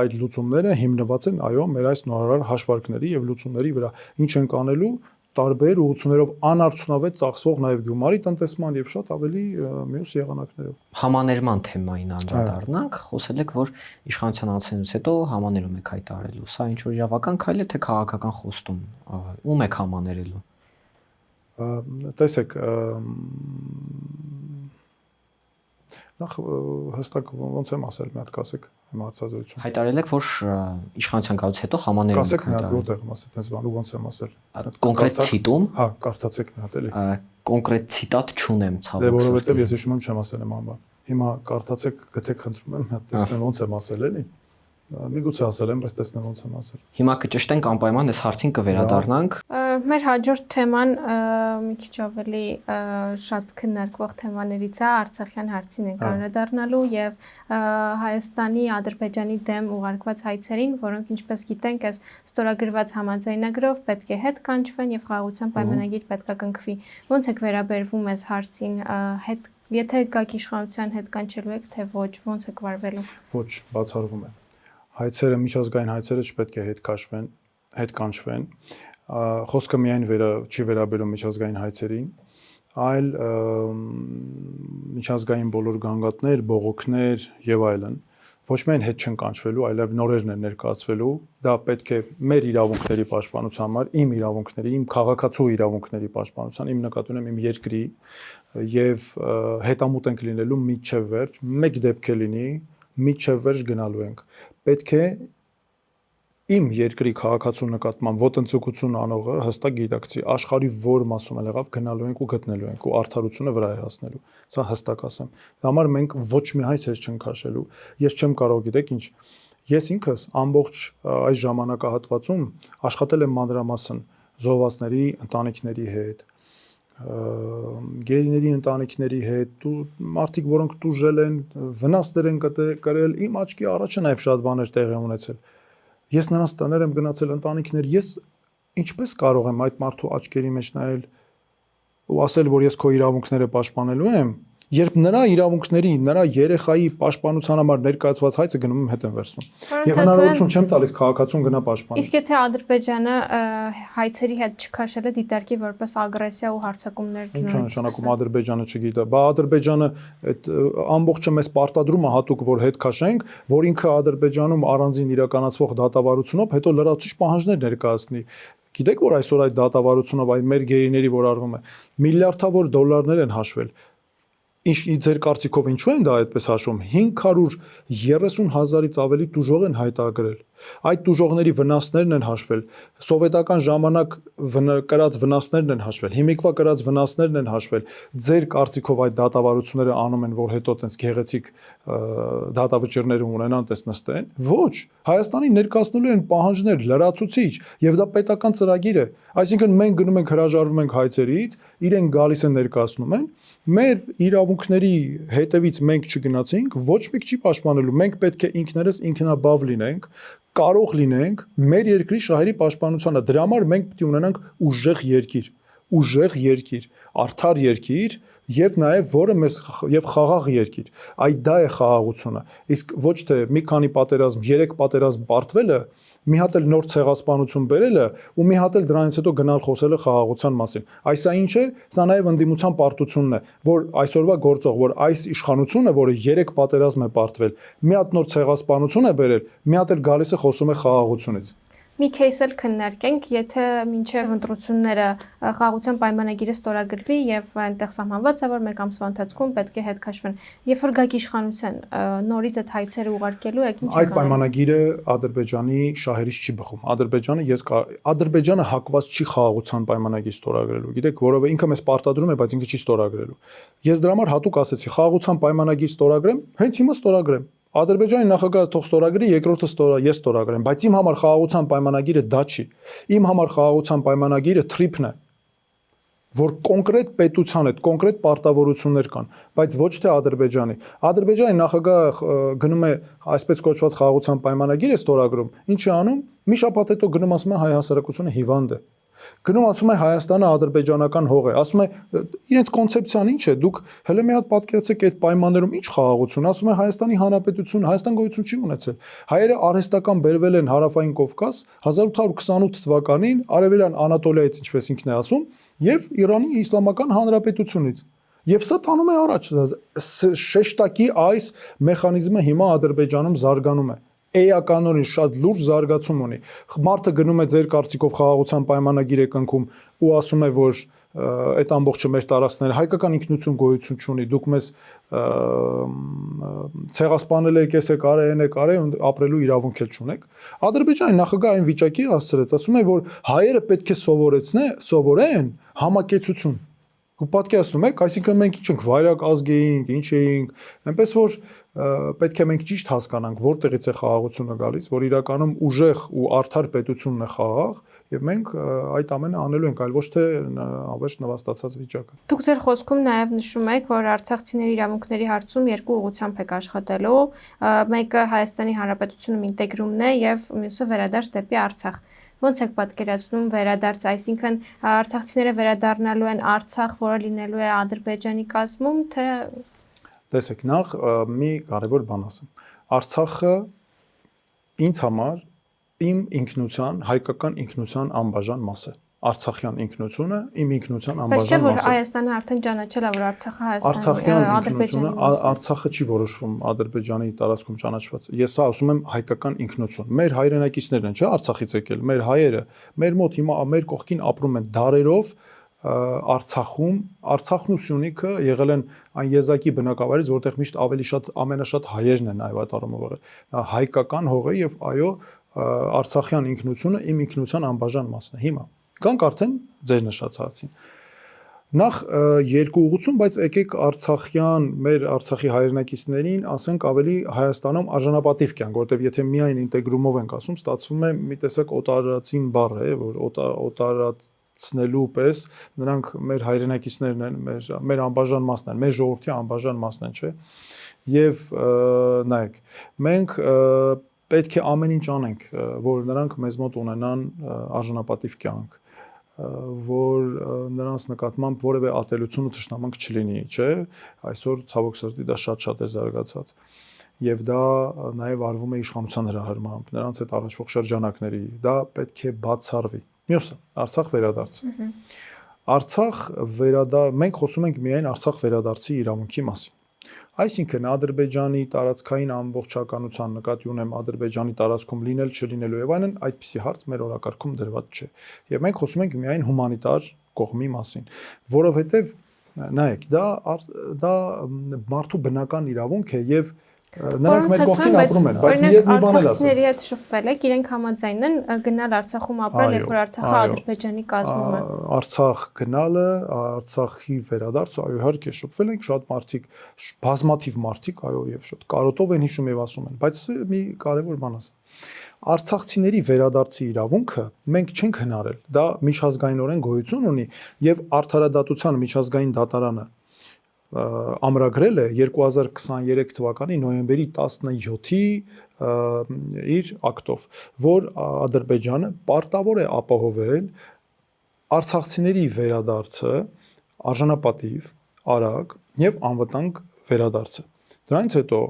այդ լուծումները հիմնված են այո մեր այս նորարար հաշվարկների եւ լուծումների վրա ինչ ենք անելու տարբեր ուղղություններով անարդյունավետ ծախսվող նաև գումարի տնտեսման եւ շատ ավելի մյուս եղանակներով։ Համաներման թեմային անդրադառնանք, խոսել եք, որ իշխանության անցնելուց հետո համաներում եք հայտարարելու։ Սա ինչ որ իրավական քայլ է, թե քաղաքական խոստում, ում եք համաներելու։ Տեսեք, նախ հստակ ոնց եմ ասել, մի հատ կասեք իմ հարցազրույցում։ Հայտարարել եք, որ իշխանության գալուց հետո համաներում եք հայտարարել։ Կասեք մի հատ որտեղ եմ ասել, տես բան ու ոնց եմ ասել։ Կոնկրետ ցիտում։ Հա, կարդացեք մի հատ էլի։ Կոնկրետ ցիտատ չունեմ, ցավոք։ Դե որովհետև ես հիշում եմ չեմ ասել եմ անբան։ Հիմա կարդացեք, գտեք, խնդրում եմ, մի հատ տեսնեմ ոնց եմ ասել էլի։ Միգուցե ասել եմ, բայց տեսնեմ ոնց եմ ասել։ Հիմա կճշտենք անպայման այս հարցին կվերադառնանք։ Մեր հաջորդ թեման մի քիչ ավելի շատ քննարկվող թեմաներից է Արցախյան հարցին ենք անդրադառնալու եւ Հայաստանի Ադրբեջանի դեմ ուղարկված հայցերին, որոնք ինչպես գիտենք, այս ստորագրված համաձայնագրով պետք է հետ կանչվեն եւ խաղաղության պայմանագիր պետք է կնքվի։ Ոնց եք վերաբերվում այս հարցին, հետ եթե գաք իշխանության հետ կանչելու եք, թե ոչ, ոնց եք վարվելու։ Ոչ, բացառվում է։ Հայցերը, միջազգային հայցերը չպետք է հետ կանչվեն։ Խոսքը միայն չի վերաբերում միջազգային հայցերին, այլ միջազգային բոլոր գանգատներ, բողոքներ եւ այլն ոչ միայն հետ չեն կանչվելու, այլև նորերն են ներկայացվելու։ Դա պետք է մեր իրավունքների պաշտպանության համար, իմ իրավունքների, իմ քաղաքացու իրավունքների պաշտպանության, իմ նկատի ունեմ իմ երկրի եւ հետամուտ ենք լինելու միջև վերջ, մեկ դեպք է լինի, միջև վերջ գնալու ենք։ Պետք է իմ երկրի քաղաքացու նկատմամբ ոտնձգություն անողը հստակ գիտակցի աշխարհի որ մասում էլ եղավ գնալու ենք ու գտնելու ենք ու արդարությունը վրա է հասնելու։ Սա հստակ ասեմ։ Դա համար մենք ոչ մի հայց չենք քաշելու։ Ես չեմ կարող գիտեք ինչ։ Ես ինքս ամբողջ այս ժամանակահատվածում աշխատել եմ մանրամասն զոհվածների ընտանիքների հետ, գերիների ընտանիքների հետ, մարդիկ որոնք տուժել են, վնասներ են կրել, իմ աչքի առաջը նաև շատ բաներ տեղի ունեցել։ Ես նրանց տներ եմ գնացել ընտանիքներ, ես ինչպես կարող եմ այդ մարդու աչքերի մեջ նայել ու ասել, որ ես քո իրավունքները պաշտպանելու եմ, երբ նրա իրավունքների, նրա երեխայի պաշտպանության համար ներկայացված հայցը գնում եմ հետ եմ վերցնում։ Եվ հնարավորություն չեմ տալիս քաղաքացուն գնա պաշտպանի։ Իսկ եթե Ադրբեջանը հայցերի հետ չքաշել է դիտարկի որպես ագրեսիա ու հարձակումներ Ինչ է նշանակում Ադրբեջանը չգիտա։ Բա Ադրբեջանը այդ ամբողջը մեզ պարտադրում է հատուկ որ հետ քաշենք, որ ինքը Ադրբեջանում առանձին իրականացվող դատավարությունով հետո լրացուցիչ պահանջներ ներկայացնի։ Գիտեք որ այսօր այդ դատավարությունով այդ մեր գերիների որ արվում է միլիարդավոր դոլարներ են հաշվել։ Ինչ ձեր կարծիքով ինչու են դա այդպես հաշվում 530,000-ից ավելի տուժող են հայտարարել այդ տուժողների վնասներն են հաշվել սովետական ժամանակ կրած վնասներն են հաշվել հիմիկվա կրած վնասներն են հաշվել ձեր կարծիքով այդ դատավարությունները անում են որ հետո տես գեղեցիկ դատավճիռներ ունենան տես նստեն ոչ Հայաստանի ներկայացնելու են պահանջներ լրացուցիչ եւ դա պետական ծրագիր է այսինքն մենք գնում ենք հրաժարվում ենք հայցերից իրենք գալիս են ներկայացնում են մեր իրավունքների հետևից մենք չգնացինք, ոչ մեկ չի պաշտպանելու, մենք պետք է ինքներս ինքնաբավ լինենք, կարող լինենք մեր երկրի շահերի պաշտպանությանը, դրա համար մենք պետք է ունենանք ուժեղ երկիր, արդար երկիր եւ նաեւ որը մեզ եւ խաղաղ երկիր, այդ դա է խաղաղությունը, իսկ ոչ թե մի քանի պատերազմ, 3 պատերազմ պարտվելը մի հատ էլ նոր ցեղասպանություն բերելը ու մի հատ էլ դրանից հետո գնալ խոսելը խաղաղության մասին։ Այս է ինչ է, սա նաև ընդդիմության պարտությունն է, որ այսօրվա գործող, որ այս իշխանությունը, որը 3 պատերազմ է պարտվել, մի հատ նոր ցեղասպանություն է բերել, մի հատ էլ գալիս է խոսում է խաղաղությունից։ Մի кейս էլ քննարկենք, եթե մինչև ընտրությունները խաղաղության պայմանագիրը ստորագրվի եւ այնտեղ սահմանված է, որ մեկ ամսվա ընթացքում պետք է հետ քաշվեն։ Երբ որ գաք իշխանության, նորից այդ հայցերը ուղարկելու եք, ինչ է Այդ պայմանագիրը Ադրբեջանի շահերից չի բխում։ Ադրբեջանը հակված չի խաղաղության պայմանագիր ստորագրելու։ Գիտեք, որովհետեւ ինքը մեզ պարտադրում է, բայց ինքը չի ստորագրելու։ Ես դրա համար հատուկ ասեցի, խաղաղության պայմանագիր ստորագրեմ, հենց հիմա ստորագրեմ։ Ադրբեջանի նախագահը թող ստորագրի, երկրորդը ես ստորագրեմ, բայց իմ համար խաղաղության պայմանագիրը դա չի։ Իմ համար խաղաղության պայմանագիրը թրիփն է, որ կոնկրետ պետության հետ կոնկրետ պարտավորություններ կան, բայց ոչ թե Ադրբեջանի։ Ադրբեջանի նախագահը գնում է այսպես կոչված խաղաղության պայմանագիր է ստորագրում, ինչ է անում։ Մի շաբաթ հետո գնում ասում է հայ հասարակությունը հիվանդ է։ Գնում ասում է Հայաստանը ադրբեջանական հող է, ասում է իրենց կոնցեպցիան ինչ է, դուք հələ մի հատ պատկերացեք այդ պայմաններում ինչ խաղաղություն, ասում է Հայաստանի Հանրապետություն, Հայաստան գոյություն չի ունեցել։ Հայերը արհեստական բերվել են Հարավային Կովկաս 1828 թվականին Արևելյան Անատոլիայից, ինչպես ինքն է ասում, եւ Իրանի Իսլամական Հանրապետությունից։ Եվ սա տանում է առաջ, շեշտակի այս մեխանիզմը հիմա Ադրբեջանում զարգանում է։ Էականորեն շատ լուրջ զարգացում ունի։ Մարդը գնում է ձեր կարծիքով խաղաղության պայմանագիր է կնքում ու ասում է, որ այդ ամբողջը մեր տարածքները հայկական ինքնություն գոյություն չունի, դուք մեզ ցեղասպանել եք, էս եք արել, այն եք արել, ապրելու իրավունք էլ չունեք։ Ադրբեջանի նախագահը այն վիճակի հասցրեց, ասում է, որ հայերը պետք է սովորեն համակեցություն։ Ու պատկերացնում եք, այսինքն մենք ինչ ենք վայրակ ազգ էինք, ինչ էինք, այնպես որ պետք է մենք ճիշտ հասկանանք, որտեղից է խաղաղությունը գալիս, որ իրականում ուժեղ ու արդար պետությունն է խաղաղ, եւ մենք այդ ամենը անելու ենք, այլ ոչ թե ավերջը նվաստացած վիճակը։ Դուք ձեր խոսքում նաև նշում եք, որ արցախցիների իրավունքների հարցում երկու ուղղությամբ եք աշխատելու, մեկը Հայաստանի Հանրապետությունում ինտեգրումն է եւ մյուսը վերադարձ դեպի Արցախ։ Ոնց եք պատկերացնում վերադարձ, այսինքն արցախցիները վերադառնալու են Արցախ, որը լինելու է Ադրբեջանի կազմում, թե Տեսեք, նախ մի կարևոր բան ասեմ։ Արցախը ինձ համար իմ ինքնության, հայկական ինքնության անբաժան մաս է։ Արցախյան ինքնությունը իմ ինքնության անբաժան մաս է։ Բայց չէ, որ Հայաստանը արդեն ճանաչել է, որ Արցախը Հայաստանի, Արցախը չի որոշվում Ադրբեջանի տարածքում ճանաչված։ Ես սա ասում եմ հայկական ինքնություն։ Մեր հայրենակիցներն են, չէ՞, Արցախից եկել, մեր հայերը, մեր մոտ հիմա մեր կողքին ապրում են դարերով Արցախում, Արցախն ու Սյունիքը եղել են այն եզակի բնակավայրից, որտեղ միշտ ավելի շատ ամենաշատ հայերն են այո այդ առումով եղել։ Դա հայկական հող է եւ այո Արցախյան ինքնությունը իմ ինքնության անբաժան մասն է հիմա։ Կանք արդեն ձեր նշած հարցին։ Նախ երկու ուղղություն, բայց եկեք Արցախյան մեր Արցախի հայրենակիցներին ասենք ավելի Հայաստանում արժանապատիվ կյանք, որտեղ եթե միայն ինտեգրումով ենք ասում, ստացվում է մի տեսակ օտարացին բառ է, որ օտարացնելու պես նրանք մեր հայրենակիցներն են, մեր անբաժան մասն են, մեր ժողովրդի անբաժան մասն են, չէ՞։ Եվ նայեք, մենք պետք է ամեն ինչ անենք, որ նրանք մեզ մոտ ունենան արժանապատիվ կյանք, որ նրանց նկատմամբ որևէ ատելություն ու թշնամանք չլինի, չէ՞։ Այսօր ցավոք սրտի դա շատ է զարգացած։ Եվ դա նաև արվում է իշխանության հրահրմամբ, նրանց այդ առաջվող շրջանակների, դա պետք է բացառվի։ Մյուսը, Արցախ վերադարձ։ Մենք խոսում ենք միայն Արցախ վերադարձի իրավունքի մասին։ Այսինքն Ադրբեջանի տարածքային ամբողջականության նկատի ունեմ Ադրբեջանի տարածքում լինել չլինելու եւ այլն այդպիսի հարց մեր օրակարգում դրված չէ։ Եվ մենք խոսում ենք միայն հումանիտար կողմի մասին, որովհետեւ նայեք, դա մարդու բնական իրավունք է եւ նրանք մեր կողքին ապրում են, բայց մի բան էլ ասեմ։ Արցախցիների հետ շփվել եք, իրենք համաձայն են գնալ Արցախում ապրել, երբ որ Արցախը Ադրբեջանի կազմում է։ Արցախ գնալը, Արցախի վերադարձը, այո, իհարկե շփվել ենք, շատ մարդիկ, բազմաթիվ մարդիկ, այո, եւ շատ կարոտով են հիշում եւ ասում են, բայց մի կարեւոր բան ասեմ։ Արցախցիների վերադարձի իրավունքը մենք չենք հնարել։ Դա միջազգայինորեն գոյություն ունի եւ Արդարադատության միջազգային դատարանը ամրագրել է 2023 թվականի նոյեմբերի 17-ի իր ակտով, որ Ադրբեջանը պարտավոր է ապահովել արցախցիների վերադարձը արժանապատիվ, արագ եւ անվտանգ վերադարձը։ Դրանից հետո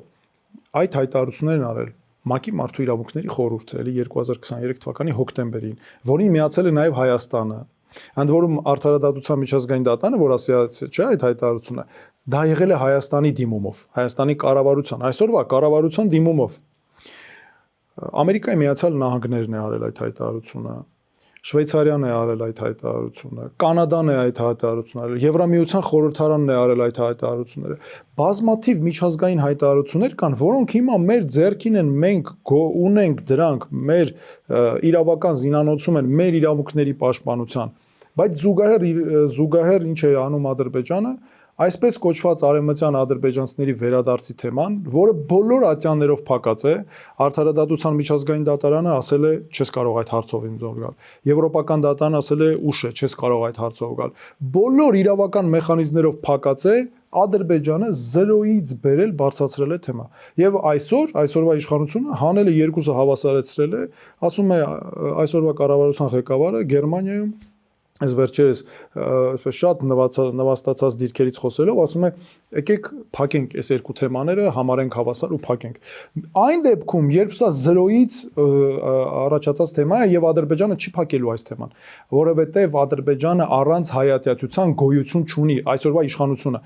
այդ հայտարարություններն արել ՄԱԿ-ի մարդու իրավունքների խորհուրդը, էլի 2023 թվականի հոկտեմբերին, որին միացել է նաեւ Հայաստանը։ Ընդ որում Արդարադատության միջազգային դատարանը, որ ասացի, չէ, այդ հայտարարությունը, դա եղել է Հայաստանի դիմումով, Հայաստանի կառավարության, այսօրվա կառավարության դիմումով։ Ամերիկայի Միացյալ Նահանգներն է արել այդ հայտարարությունը, Շվեյցարիան է արել այդ հայտարարությունը, Կանադան է այդ հայտարարությունը արել, Եվրամիության խորհրդարանն է արել այդ հայտարարությունները։ Բազմաթիվ միջազգային հայտարարություններ կան, որոնք հիմա մեր ձեռքին են, մենք ունենք դրանք, մեր իրավական զինանոցում են, մեր իրավունքների պաշտպանության։ Բայց զուգահեռ ինչ է անում Ադրբեջանը, այսպես կոչված արևմտյան ադրբեջանցիների վերադարձի թեման, որը բոլոր ատյաններով փակած է, Արդարադատության միջազգային դատարանը ասել է, չես կարող այդ հարցով ինձ գալ։ Եվրոպական դատարանը ասել է, ուշ է, չես կարող այդ հարցով գալ։ Բոլոր իրավական մեխանիզմներով փակած է, Ադրբեջանը 0-ից բերել բարձրացրել է թեմա։ Եվ այսօրվա իշխանությունը հանելը երկուսը հավասարեցրել է, ասում է այսօրվա կառավարության ղեկավարը Գերմանիայում այս վերջերս շատ նվաստացած դիրքերից խոսելով ասում է եկեք փակենք այս երկու թեմաները, համարենք հավասար ու փակենք։ Այն դեպքում, երբ սա 0-ից առաջացած թեմա է եւ Ադրբեջանը չի փակելու այս թեման, որովհետեւ Ադրբեջանը առանց հայատյացության գոյություն չունի, այսօրվա իշխանությունը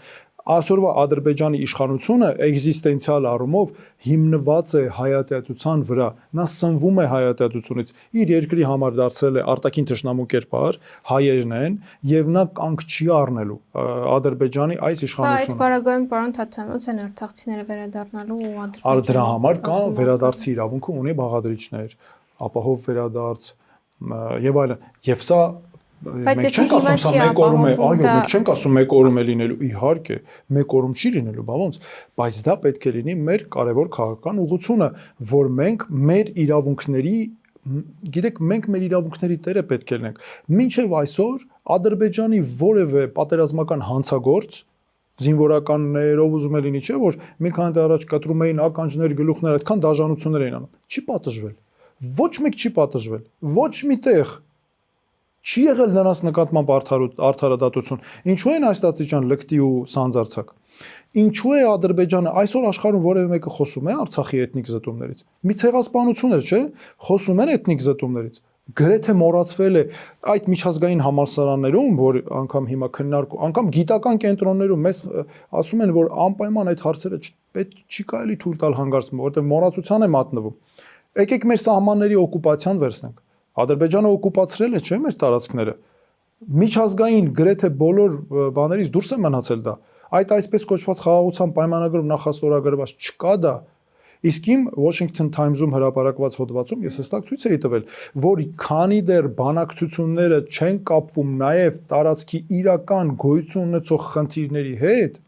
Այսօրվա Ադրբեջանի իշխանությունը էգզիստենցիալ առումով հիմնված է հայատյացության վրա։ Նա սնվում է հայատյացությունից։ Իր երկրի համար դարձել է արտաքին թշնամու կերպար, հայերն են, եւ նա կանգ չի առնելու Ադրբեջանի այս իշխանությունը։ Այդ բարագայում պարոն Թաթյան, ո՞նց են արցախցիները վերադառնալու ու Ադրբեջանը։ Դրա համար կա վերադարձի իրավունքը ունի բաղադրիչներ, ապահով վերադարձ եւ այլն։ Եվ սա Մենք չենք ասում սա մեկ օրում է, այո, մենք չենք ասում մեկ օրում է լինելու, իհարկե, մեկ օրում չի լինելու, բա ոնց, բայց դա պետք է լինի մեր կարևոր քաղաքական ուղղությունը, որ մենք մեր իրավունքների, գիտեք, մենք մեր իրավունքների տերը պետք է լինենք։ Մինչև այսօր Ադրբեջանի որևէ պատերազմական հանցագործ զինվորականներով ուզում է լինի, չէ՞ որ մի քանի տարի առաջ կտրում էին ականջներ, գլուխներ, այդքան դաժանություններ էին անում։ Չի պատժվել։ Ոչ մեկ չի պատժվել։ Ոչ մի տեղ չի եղել նրանց նկատմամբ արդարադատություն։ Ինչու են այս աստիճան լկտի ու սանձարձակ։ Ինչու է Ադրբեջանը այսօր աշխարհում որևէ մեկը խոսում է Արցախի էթնիկ զտումներից։ Մի ցեղասպանություն էր, չէ՞, խոսում են էթնիկ զտումներից։ Գրեթե մոռացվել է այդ միջազգային համալսարաններում, որ անգամ հիմա քննարկում, անգամ գիտական կենտրոններում մեզ ասում են, որ անպայման այդ հարցերը պետք չի կարելի թույլ տալ հանգարցում, որովհետև մոռացության է մատնվում։ Եկեք մեր սահմանների օկուպացիան վերցնենք։ Ադրբեջանը օկուպացրել է, չէ՞, մեր տարածքները։ Միջազգային գրեթե բոլոր բաներից դուրս է մնացել դա։ Այդ այսպես կոչված խաղաղության պայմանագրում նախաստորագրված չկա դա։ Իսկ իմ Washington Times-ում հրապարակված հոդվածում ես հստակ ցույց էի տվել, որ քանի դեռ բանակցությունները չեն կապվում նաև տարածքի իրական գոյություն ունեցող խնդիրների հետ,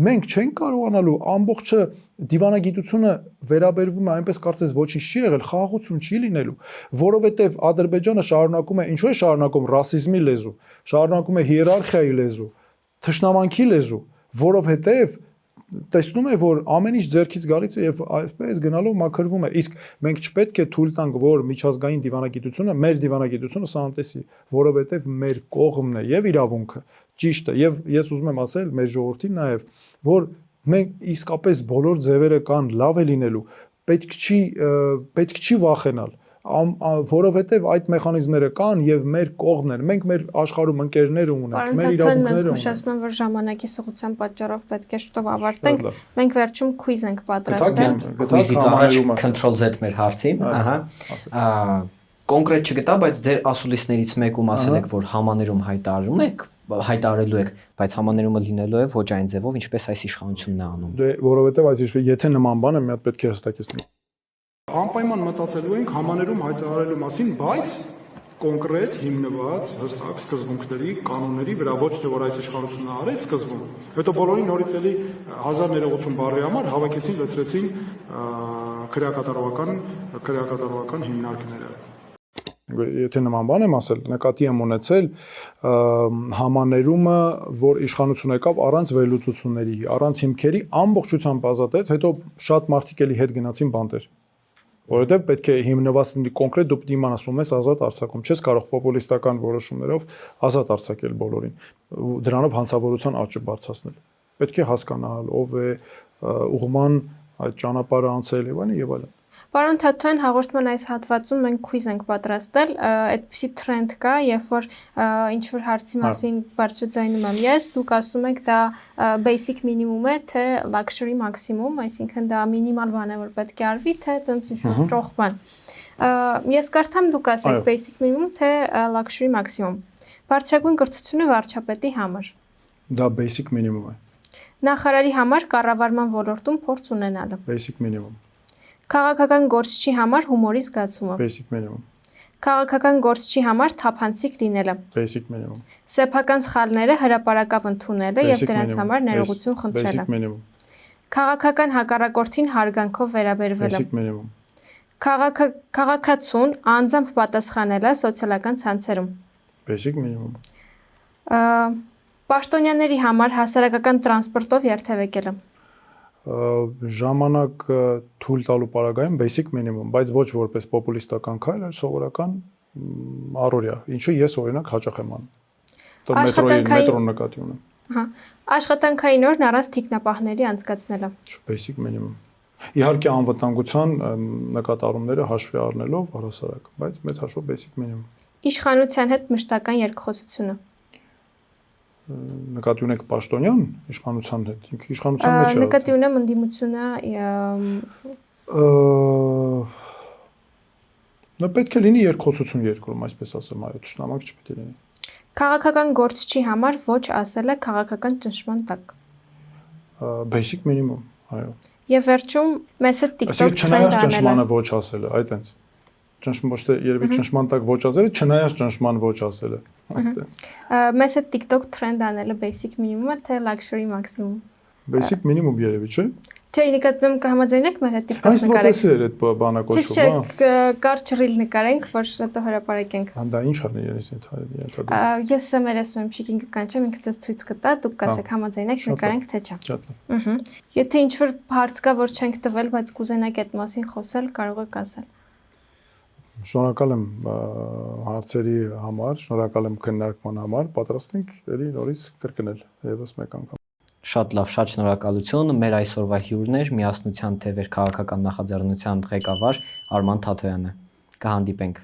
մենք չենք կարողանալու ամբողջը դիվանագիտությունը վերաբերվում է այնպես կարծես ոչինչ չի եղել, խաղաղություն չի լինելու, որովհետև Ադրբեջանը շարունակում է, ինչու է շարունակում ռասիզմի լեզու, շարունակում է հիերարխիայի լեզու, թշնամանքի լեզու, որովհետև տեսնում է, որ ամեն ինչ ձեռքից գալիս է եւ այսպես գնալով մաքրվում է։ Իսկ մենք չպետք է թույլ տանք, որ միջազգային դիվանագիտությունը, մեր դիվանագիտությունը սանտեսի, որովհետեւ մեր կողմն է եւ իրավունքը, ճիշտ է, եւ ես ուզում եմ ասել մեր ժողովրդին նաեւ, որ մենք իսկապես բոլոր ձևերը կան, լավ է լինելու, պետք չի վախենալ, որովհետև այդ մեխանիզմները կան եւ մեր կողմն են, մենք մեր աշխարհում ընկերներ ունենք, մեր իրավունքները ունենք։ Ասում եմ, որ ժամանակի սղության պատճառով պետք է շուտով ավարտենք, մենք վերջում քույզ ենք պատրաստել։ Քույզից առաջ Ctrl-Z մեր հարցին, ահա։ Կոնկրետ չգտա, բայց ձեր ասուլիսներից մեկում ասել եք, որ համաներում հայտարարելու եք, բայց համաներումը լինելու է ոչ այն ձևով, ինչպես այս իշխանությունն է անում։ Դե, որովհետև այս եթե նման բան է, մի հատ պետք է հստակեցնի։ Անպայման մտածելու ենք համաներում հայտարարելու մասին, բայց կոնկրետ հիմնված հստակ սկզբունքների, կանոնների վրա, ոչ թե որ այս իշխանությունը արեց սկզբում, հետո բոլորին նորից էլի 1080 բառի համար հավաքեցին, լցրեցին քրեակատարողական հիմնարկները։ Եթե նման բան եմ ասել, նկատի եմ ունեցել համաներումը, որ իշխանություն եկավ առանց վերլուծությունների, առանց հիմքերի ամբողջությամբ ազատեց, հետո շատ մարդիկ էլի հետ գնացին բանտեր։ Որովհետև պետք է հիմնված լինի կոնկրետ դու իմանաս ում ես ազատ արձակում, չես կարող պոպուլիստական որոշումներով ազատ արձակել բոլորին, դրանով հանցավորության աճը բարձրացնել։ Պետք է հասկանալ ով է ուղղման այդ ճանապարհը անցել եւ այլն եւ այլն։ Պարոն Թաթոյան, հաղորդման այս հատվածում մենք քույզ ենք պատրաստել, այդպիսի տրենդ կա, երբ որ ինչ որ հարցի մասին բարձրաձայնում եմ ես, դուք ասում եք դա basic minimum է, թե luxury maximum, այսինքն դա մինիմալ բան է, որ պետք է արվի, թե տենց ինչ որ ճոխ բան։ Ես կարդամ դուք ասեք basic minimum, թե luxury maximum։ Բարձրագույն կրթությունը վարչապետի համար։ Դա basic minimum է։ Նախարարի համար կառավարման ոլորտում փորձ ունենալը։ Basic minimum։ Քաղաքական գործչի համար հումորի զգացումը։ Basic minimum։ Քաղաքական գործչի համար թափանցիկ լինելը։ Basic minimum։ Սեփական սխալները հրապարակավ ընդունելը եւ դրանց համար ներողություն խնդրելը։ Basic minimum։ Քաղաքական հակառակորդին հարգանքով վերաբերվելը։ Basic minimum։ Քաղաքացուն անձամբ պատասխանելը սոցիալական ցանցերում։ Basic minimum։ Պաշտոնյաների համար հասարակական տրանսպորտով երթևեկելը։ Ժամանակ թույլ տալու պարագայում basic minimum, բայց ոչ որպես պոպուլիստական քայլ, այլ սովորական առօրյա, ինչը ես օրինակ հաճախ եմ անում։ Մետրոն նկատի ունեմ։ Հա, աշխատանքային օրն առանց թիկնապահների անցկացնելը։ Basic minimum։ Իհարկե անվտանգության նկատառումները հաշվի առնելով առհասարակ, բայց մեծ հաշվով basic minimum։ Իշխանության հետ մշտական երկխոսությունը։ Նկատի ունեք պաշտոնյան իշխանության հետ, ինքը իշխանության մեջ է։ Նկատի ունեմ ընդդիմությունը Նա պետք է լինի երկխոսություն երկրում, այսպես ասեմ, այո, ճշտամակ չպետք է լինի։ Քաղաքական գործչի համար ոչ ասելը քաղաքական ճնշման տակ։ Basic minimum, այո։ Եւ վերջում մեզ հետ TikTok չնայած ճնշմանը ոչ ասելը, այտենց։ Ճնշման ոչ թե երևի ճնշման տակ ոչ ասելը, չնայած ճնշման ոչ ասելը, այտենց։ Մեզ հետ TikTok trend անելը basic minimum-ը թե luxury maximum։ Basic minimum երևի, չէ՞։ Չէ, նկատում կհամաձայնեք մեր հետ TikTok նկարենք։ Այս ո՞նց է այդ բանակոչումը։ Չէ, կարճ ռիլ նկարենք, որ շատը հրապարակենք։ Դա ինչ արնի ես ենթադրում։ Ես մեր ասում շիկին կկանչեմ, ինքը ցած ցույց կտա, դուք կասեք համաձայնեք, նկարենք թե չէ։ Շատ լավ։ Եթե ինչ որ հարց կա, որ չենք տվել, բայց կուզենաք այդ մասին խոսել, կարող եք ասել։ Շնորհակալ եմ հարցերի համար, շնորհակալ եմ քննարկման համար, պատրաստ ենք ելի նորից կրկնել եւս մեկ անգամ։ Շատ լավ, շատ շնորհակալություն։ Մեր այսօրվա հյուրն էր Միասնության թևեր քաղաքական նախաձեռնության ղեկավար Արման Թաթոյանը։ Կհանդիպենք։